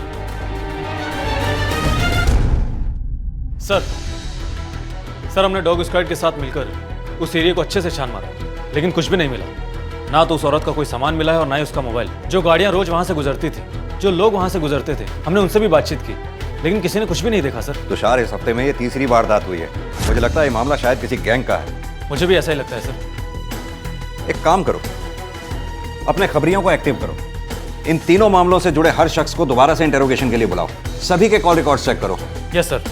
सर हमने डॉग स्क्वाड के साथ मिलकर उस एरिया को अच्छे से छान मारा, लेकिन कुछ भी नहीं मिला। ना तो उस औरत का कोई सामान मिला है और ना ही उसका मोबाइल। जो गाड़ियां रोज वहां से गुजरती थी, जो लोग वहां से गुजरते थे, हमने उनसे भी बातचीत की, लेकिन किसी ने कुछ भी नहीं देखा सर।
तुषार, इस हफ्ते में ये 3री वारदात हुई है। मुझे लगता है ये मामला शायद किसी गैंग का है।
मुझे भी ऐसा ही लगता है सर।
एक काम करो, अपने खबरियों को एक्टिव करो। इन तीनों मामलों से जुड़े हर शख्स को दोबारा से इंटेरोगेशन के लिए बुलाओ। सभी के कॉल रिकॉर्ड चेक करो।
Yes sir.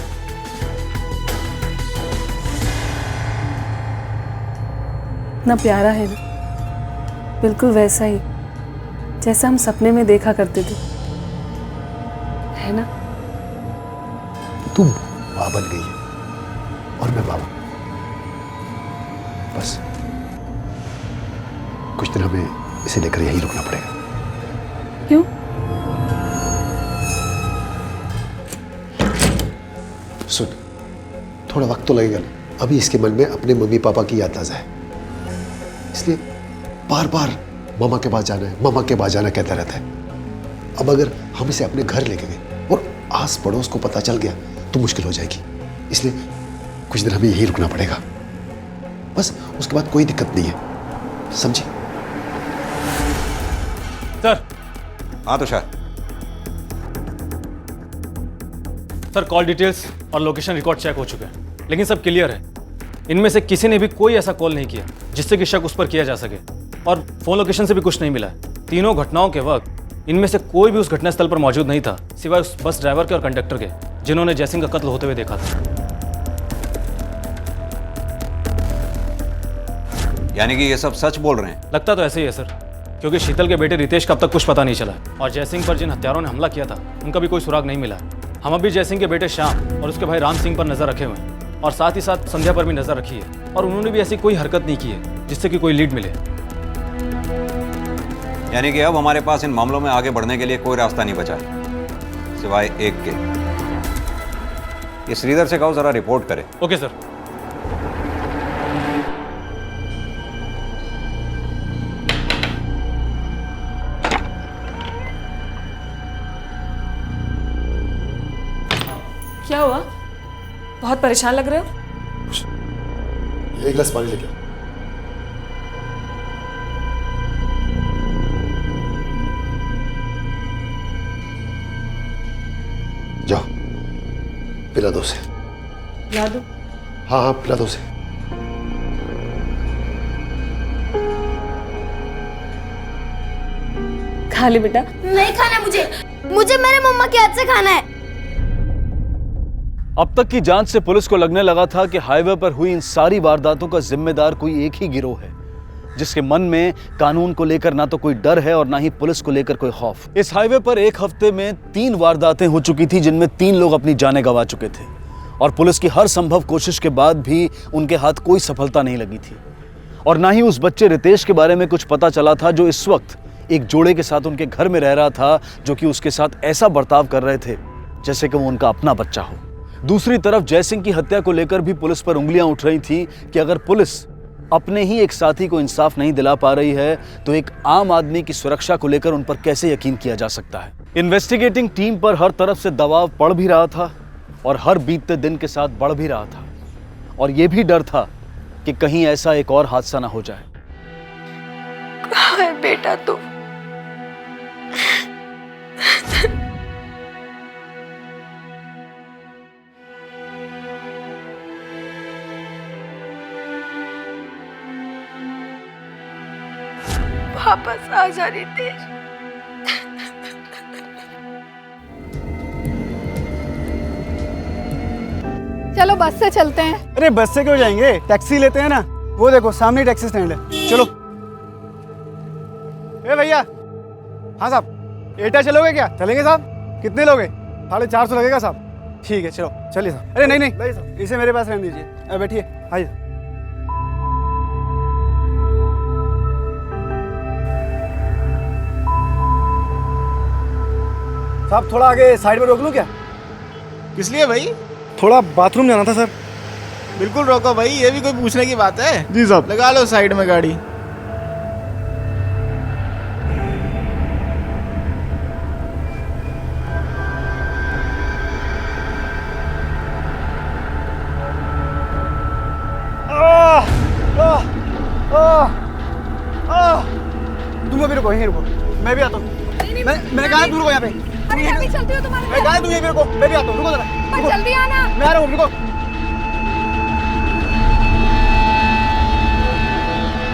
इतना प्यारा है ना, बिल्कुल वैसा ही जैसा हम सपने में देखा करते थे, है ना?
तुम माँ बन गई है और मैं बाबा। बस कुछ दिन हमें इसे लेकर यहीं रुकना पड़ेगा।
क्यों?
सुन, थोड़ा वक्त तो लगेगा ना। अभी इसके मन में अपने मम्मी पापा की याद ताज़ा है, इसलिए बार बार मामा के पास जाना है, मामा के पास जाना कहता रहता है। अब अगर हम इसे अपने घर लेके गए और आस पड़ोस को पता चल गया तो मुश्किल हो जाएगी, इसलिए कुछ दिन हमें यहीं रुकना पड़ेगा। बस उसके बाद कोई दिक्कत नहीं है, समझी?
सर।
हाँ तुषार।
सर कॉल डिटेल्स और लोकेशन रिकॉर्ड चेक हो चुके हैं, लेकिन सब क्लियर है। इनमें से किसी ने भी कोई ऐसा कॉल नहीं किया जिससे कि शक उस पर किया जा सके, और फोन लोकेशन से भी कुछ नहीं मिला है। तीनों घटनाओं के वक्त इनमें से कोई भी उस घटनास्थल पर मौजूद नहीं था, सिवाय उस बस ड्राइवर के और कंडक्टर के, जिन्होंने जयसिंह का कत्ल होते हुए देखा था।
यानी कि ये सब सच बोल रहे हैं?
लगता तो ऐसे ही है सर, क्योंकि शीतल के बेटे रितेश का अब तक कुछ पता नहीं चला, और जयसिंह पर जिन हत्यारों ने हमला किया था उनका भी कोई सुराग नहीं मिला। हम अभी जयसिंह के बेटे श्याम और उसके भाई राम सिंह पर नजर रखे हुए हैं, और साथ ही साथ संध्या पर भी नजर रखी है, और उन्होंने भी ऐसी कोई हरकत नहीं की है जिससे कि कोई लीड मिले।
यानी कि अब हमारे पास इन मामलों में आगे बढ़ने के लिए कोई रास्ता नहीं बचा सिवाय एक के। ये श्रीधर से कहो जरा रिपोर्ट करे।
Okay sir.
क्या हुआ? बहुत परेशान लग रहे हो।
एक गिलास पानी लेके आओ। जाओ पिला दो उसे।
पिला दो?
हाँ हाँ पिला दो उसे।
खा ले बेटा।
नहीं खाना मुझे, मुझे मेरे मम्मा के हाथ से खाना है।
अब तक की जांच से पुलिस को लगने लगा था कि हाईवे पर हुई इन सारी वारदातों का जिम्मेदार कोई एक ही गिरोह है, जिसके मन में कानून को लेकर ना तो कोई डर है और ना ही पुलिस को लेकर कोई खौफ। इस हाईवे पर एक हफ्ते में 3 वारदातें हो चुकी थी, जिनमें 3 लोग अपनी जानें गंवा चुके थे, और पुलिस की हर संभव कोशिश के बाद भी उनके हाथ कोई सफलता नहीं लगी थी। और ना ही उस बच्चे रितेश के बारे में कुछ पता चला था, जो इस वक्त एक जोड़े के साथ उनके घर में रह रहा था, जो कि उसके साथ ऐसा बर्ताव कर रहे थे जैसे कि वो उनका अपना बच्चा हो। दूसरी तरफ जयसिंह की हत्या को लेकर भी पुलिस पर उंगलियां उठ रही थी कि अगर पुलिस अपने ही एक साथी को इंसाफ नहीं दिला पा रही है तो एक आम आदमी की सुरक्षा को लेकर उन पर कैसे यकीन किया जा सकता है। इन्वेस्टिगेटिंग टीम पर हर तरफ से दबाव पड़ भी रहा था और हर बीतते दिन के साथ बढ़ भी रहा था, और यह भी डर था कि कहीं ऐसा एक और हादसा ना हो जाए।
कहाँ है बेटा तू? वापस आ जा रितेश।
चलो बस से चलते हैं।
अरे बस से क्यों जाएंगे, टैक्सी लेते हैं ना। वो देखो सामने टैक्सी स्टैंड है, चलो। ए भैया। हाँ साहब, एटा चलोगे क्या? चलेंगे साहब। कितने लोगे? 450 लगेगा साहब। ठीक है चलो, चलिए साहब। अरे नहीं नहीं, इसे मेरे पास रहने दीजिए। बैठिए, आइए। साहब थोड़ा आगे साइड में रोक लूं क्या?
किस लिए भाई?
थोड़ा बाथरूम जाना था सर।
बिल्कुल रोको भाई, ये भी कोई पूछने की बात है?
जी साहब।
लगा लो साइड में गाड़ी।
तुम अभी रुको, यहीं रुको, मैं भी आता हूँ। मैं कहा तुम रुको यहाँ पे।
अरे अभी चलती हो तुम्हारे।
मैं कहा तुम यहीं पे रुको, मैं भी आता हूँ। रुको जरा,
पर जल्दी आना।
मैं आ रहा हूँ, रुको।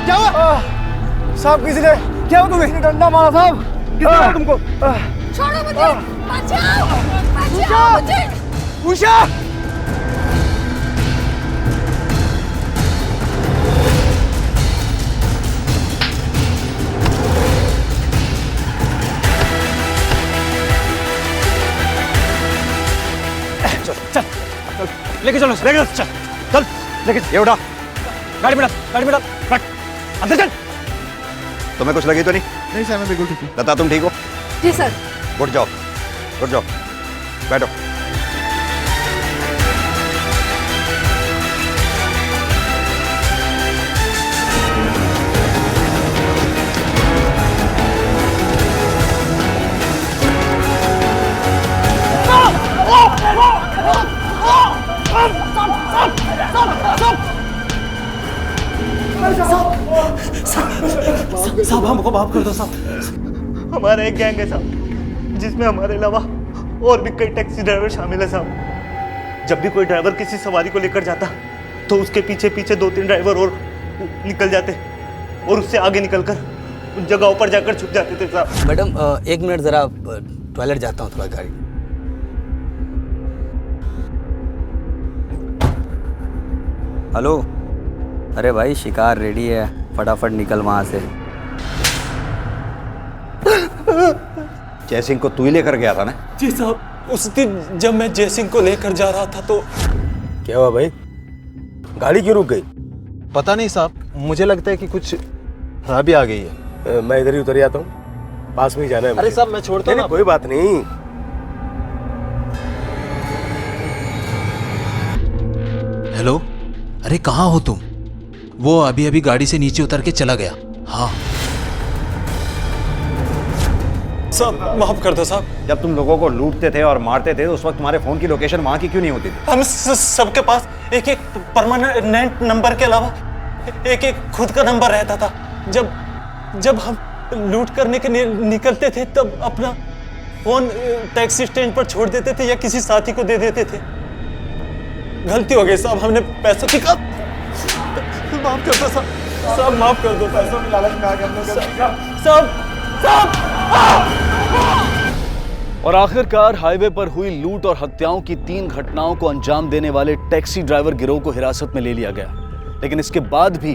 क्या हुआ? साहब किसी ने क्या हुआ? तुम्हें डंडा मारा साहब? किसने मारा तुमको?
छोड़ो मुझे, बचाओ, बचाओ मुझे।
उषा!
चल लेके चलो, चल चल लेके ये उठा, गाड़ी में डाल, रख अंदर चल।
तुम्हें कुछ लगी तो नहीं?
नहीं सर, मैं बिल्कुल ठीक हूँ।
लता तुम ठीक हो?
जी सर।
उठ जाओ, उठ जाओ, बैठो।
साहब हमको माफ कर दो साहब। हमारा एक गैंग है साहब, जिसमें हमारे अलावा और भी कई टैक्सी ड्राइवर शामिल है साहब। जब भी कोई ड्राइवर किसी सवारी को लेकर जाता तो उसके पीछे पीछे 2-3 ड्राइवर और निकल जाते और उससे आगे निकलकर उन जगहों पर जाकर छुप जाते थे साहब।
मैडम 1 मिनट ज़रा टॉयलेट जाता हूँ थोड़ा गाड़ी।
हेलो, अरे भाई शिकार रेडी है, फटाफट निकल वहाँ से।
जयसिंह को तू ही लेकर गया था ना?
जी साहब, उस दिन जब मैं जयसिंह को लेकर जा रहा था तो
क्या हुआ भाई, गाड़ी क्यों रुक गई?
पता नहीं साहब, मुझे लगता है कि कुछ खराबी आ गई है।
मैं इधर ही उतर जाता हूँ, पास में ही जाना है।
अरे साहब मैं छोड़ता हूँ।
कोई बात नहीं।
हेलो, अरे कहाँ हो तुम? वो अभी अभी गाड़ी से नीचे उतर के चला गया। हाँ
साहब माफ कर दो साहब।
जब तुम लोगों को लूटते थे और मारते थे उस वक्त तुम्हारे फोन की लोकेशन वहां की क्यों नहीं होती थी?
हम सबके पास एक एक परमानेंट नंबर के अलावा एक एक खुद का नंबर रहता था। जब हम लूट करने के निकलते थे तब अपना फोन टैक्सी स्टैंड पर छोड़ देते थे या किसी साथी को दे देते थे। गलती हो गई साहब, हमने पैसों की माफ कर दो साहब, माफ कर दो। पैसों की लालच में आ गए साहब।
और आखिरकार हाईवे पर हुई लूट और हत्याओं की 3 घटनाओं को अंजाम देने वाले टैक्सी ड्राइवर गिरोह को हिरासत में ले लिया गया, लेकिन इसके बाद भी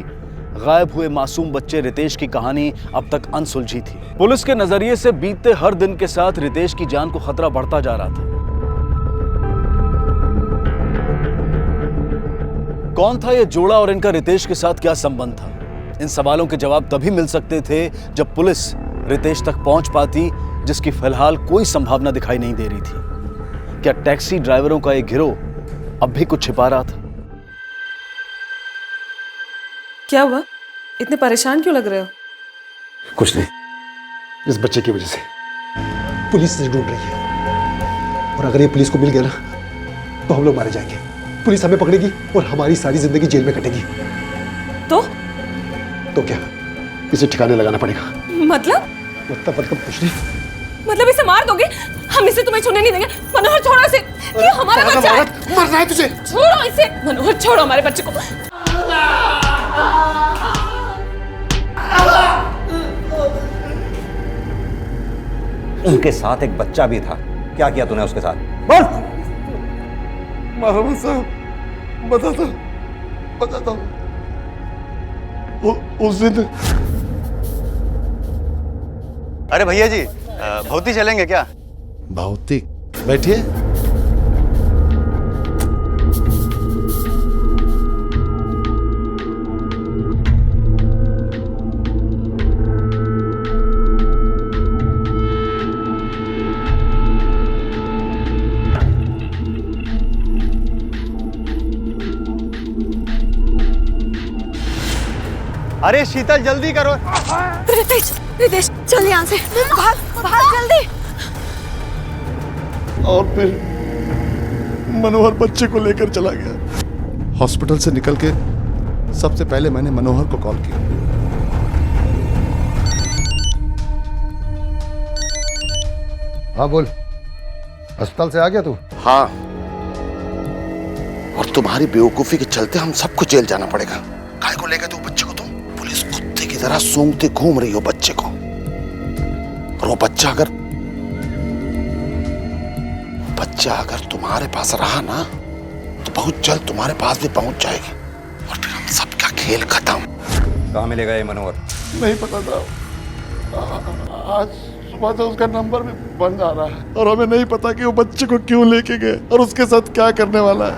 गायब हुए मासूम बच्चे रितेश की कहानी अब तक अनसुलझी थी। पुलिस के नजरिए से बीतते हर दिन के साथ रितेश की जान को खतरा बढ़ता जा रहा था। कौन था यह जोड़ा और इनका रितेश के साथ क्या संबंध था? इन सवालों के जवाब तभी मिल सकते थे जब पुलिस रितेश तक पहुंच पाती, जिसकी फिलहाल कोई संभावना दिखाई नहीं दे रही थी। क्या टैक्सी ड्राइवरों का एक गिरोह अब भी कुछ छिपा रहा था?
क्या हुआ? इतने परेशान क्यों लग रहे हो?
कुछ नहीं, इस बच्चे की वजह से पुलिस इसे ढूंढ रही है और अगर ये पुलिस को मिल गया ना तो हम लोग मारे जाएंगे। पुलिस हमें पकड़ेगी और हमारी सारी जिंदगी जेल में कटेगी। तो क्या, इसे ठिकाने लगाना पड़ेगा।
मतलब
कुछ नहीं।
मतलब इसे मार दोगे? हम इसे तुम्हें छूने नहीं देंगे। मनोहर छोड़ो इसे, ये हमारा बच्चा है।
मरना है तुझे?
छोड़ो इसे मनोहर, छोड़ो हमारे बच्चे को।
उनके साथ एक बच्चा भी था, क्या किया तूने उसके साथ?
बस माधवन साहब, बताता हूँ। उस दिन
अरे भैया जी, भौती चलेंगे क्या?
भौतिक? बैठिए।
अरे शीतल जल्दी करो।
रितेश चल यहाँ से, भाग भाग जल्दी।
और फिर मनोहर बच्चे को लेकर चला गया। हॉस्पिटल से निकल के सबसे पहले मैंने मनोहर को कॉल किया। हाँ बोल, अस्पताल से आ गया तू?
हाँ, और तुम्हारी बेवकूफी के चलते हम सबको जेल जाना पड़ेगा। काय को लेकर तू बच्चे को, तुम पुलिस कुत्ते की तरह सूंघते घूम रही हो बच्चे को। और वो बच्चा अगर तुम्हारे पास रहा ना तो बहुत जल्द तुम्हारे पास भी पहुंच जाएगी और फिर हम सबका खेल खत्म।
कहाँ मिलेगा ये मनोहर?
नहीं पता था, आज सुबह से उसका नंबर भी बंद आ रहा है और हमें नहीं पता कि वो बच्चे को क्यों लेके गए और उसके साथ क्या करने वाला है।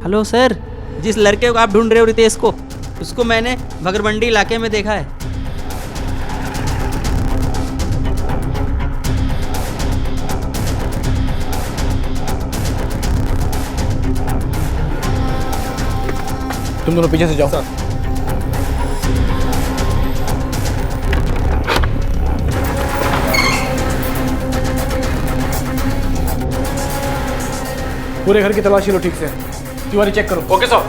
हेलो सर, जिस लड़के को आप ढूंढ रहे हो रितेश को, उसको मैंने भगरमंडी इलाके में देखा है।
तुम दोनों पीछे से जाओ। पूरे घर की तलाशी लो ठीक से। तिवारी चेक करो। Okay sir.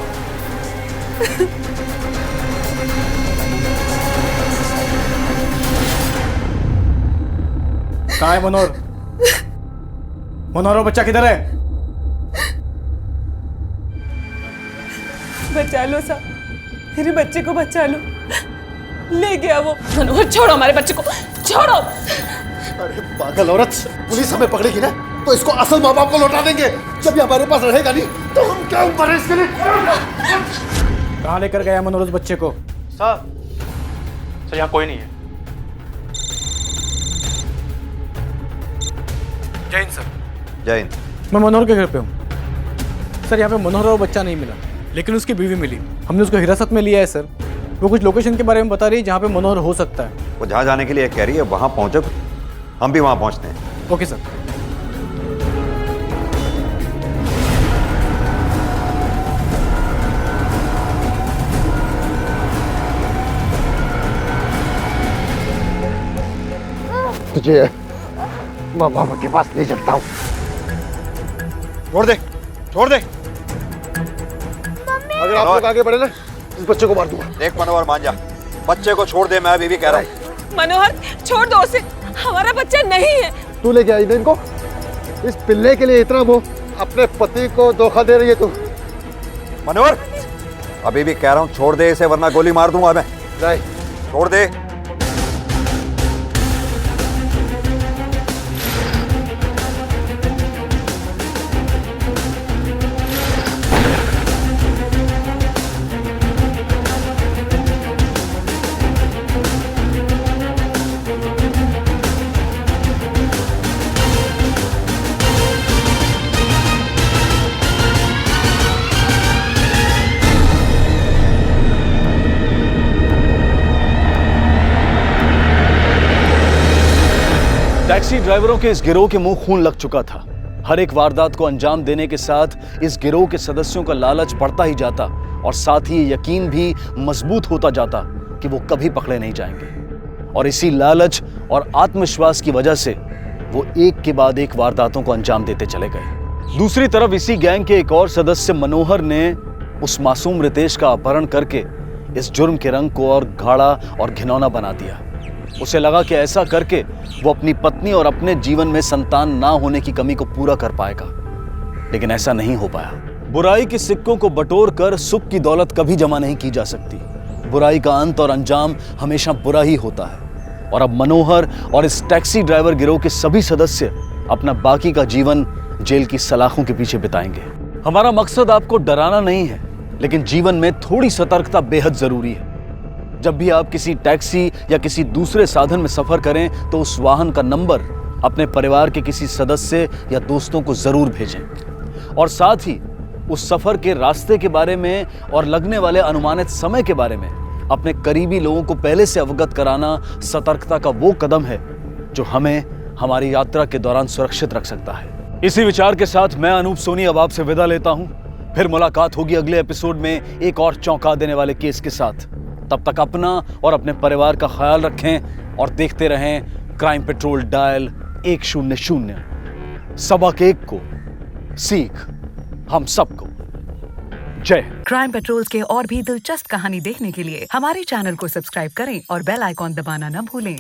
कहाँ है मनोहर? मनोहर बच्चा किधर है?
बचा लो साहब, मेरे बच्चे को बचा लो। ले गया वो। मनोहर छोड़ो हमारे बच्चे को, छोड़ो।
अरे पागल औरत, पुलिस हमें पकड़ेगी ना तो इसको असल माँ बाप को लौटा देंगे। जब ये हमारे पास रहेगा नहीं तो हम क्या ऊपर इसके लिए।
कहाँ लेकर गया मनोहर उस बच्चे को?
सर यहाँ कोई नहीं है।
जय हिंद सर।
जय हिंद।
मैं मनोहर के घर पे हूँ सर। यहाँ पे मनोहर और बच्चा नहीं मिला, लेकिन उसकी बीवी मिली। हमने उसको हिरासत में लिया है सर। वो कुछ लोकेशन के बारे में बता रही है जहाँ पे मनोहर हो सकता है।
वो जहाँ जाने के लिए कह रही है वहाँ पहुँचो, हम भी वहाँ पहुँचते हैं।
Okay sir.
तुझे माँ बाबा के पास ले चलता हूँ।
छोड़ दे, छोड़ दे।
अगर आप लोग आगे बढ़े ना, इस बच्चे को मार दूंगा।
देख मनोहर, मान जा, बच्चे को छोड़ दे। मैं अभी भी कह रहा हूँ।
मनोहर छोड़ दो उसे, हमारा बच्चा नहीं है।
तू लेके आई ना इनको? इस पिल्ले के लिए इतना वो अपने पति को धोखा दे रही है तू?
मनोहर, अभी भी कह रहा हूँ छोड़ दे इसे, वरना गोली मार दूंगा मैं।
नहीं,
छोड़ दे।
टैक्सी ड्राइवरों के इस गिरोह के मुंह खून लग चुका था। हर एक वारदात को अंजाम देने के साथ इस गिरोह के सदस्यों का लालच बढ़ता ही जाता और साथ ही ये यकीन भी मजबूत होता जाता कि वो कभी पकड़े नहीं जाएंगे। और इसी लालच और आत्मविश्वास की वजह से वो एक के बाद एक वारदातों को अंजाम देते चले गए। दूसरी तरफ इसी गैंग के एक और सदस्य मनोहर ने उस मासूम रितेश का अपहरण करके इस जुर्म के रंग को और गाढ़ा और घिनौना बना दिया। उसे लगा कि ऐसा करके वो अपनी पत्नी और अपने जीवन में संतान ना होने की कमी को पूरा कर पाएगा, लेकिन ऐसा नहीं हो पाया। बुराई के सिक्कों को बटोर कर सुख की दौलत कभी जमा नहीं की जा सकती। बुराई का अंत और अंजाम हमेशा बुरा ही होता है। और अब मनोहर और इस टैक्सी ड्राइवर गिरोह के सभी सदस्य अपना बाकी का जीवन जेल की सलाखों के पीछे बिताएंगे। हमारा मकसद आपको डराना नहीं है, लेकिन जीवन में थोड़ी सतर्कता बेहद जरूरी है। जब भी आप किसी टैक्सी या किसी दूसरे साधन में सफर करें तो उस वाहन का नंबर अपने परिवार के किसी सदस्य या दोस्तों को जरूर भेजें। और साथ ही उस सफर के रास्ते के बारे में और लगने वाले अनुमानित समय के बारे में अपने करीबी लोगों को पहले से अवगत कराना सतर्कता का वो कदम है जो हमें हमारी यात्रा के दौरान सुरक्षित रख सकता है। इसी विचार के साथ मैं अनूप सोनी अब आपसे विदा लेता हूं। फिर मुलाकात होगी अगले एपिसोड में एक और चौंका देने वाले केस के साथ। तब तक अपना और अपने परिवार का ख्याल रखें और देखते रहें क्राइम पेट्रोल डायल 100। सबक एक को सीख हम सबको। जय।
क्राइम पेट्रोल्स के और भी दिलचस्प कहानी देखने के लिए हमारे चैनल को सब्सक्राइब करें और बेल आइकॉन दबाना न भूलें।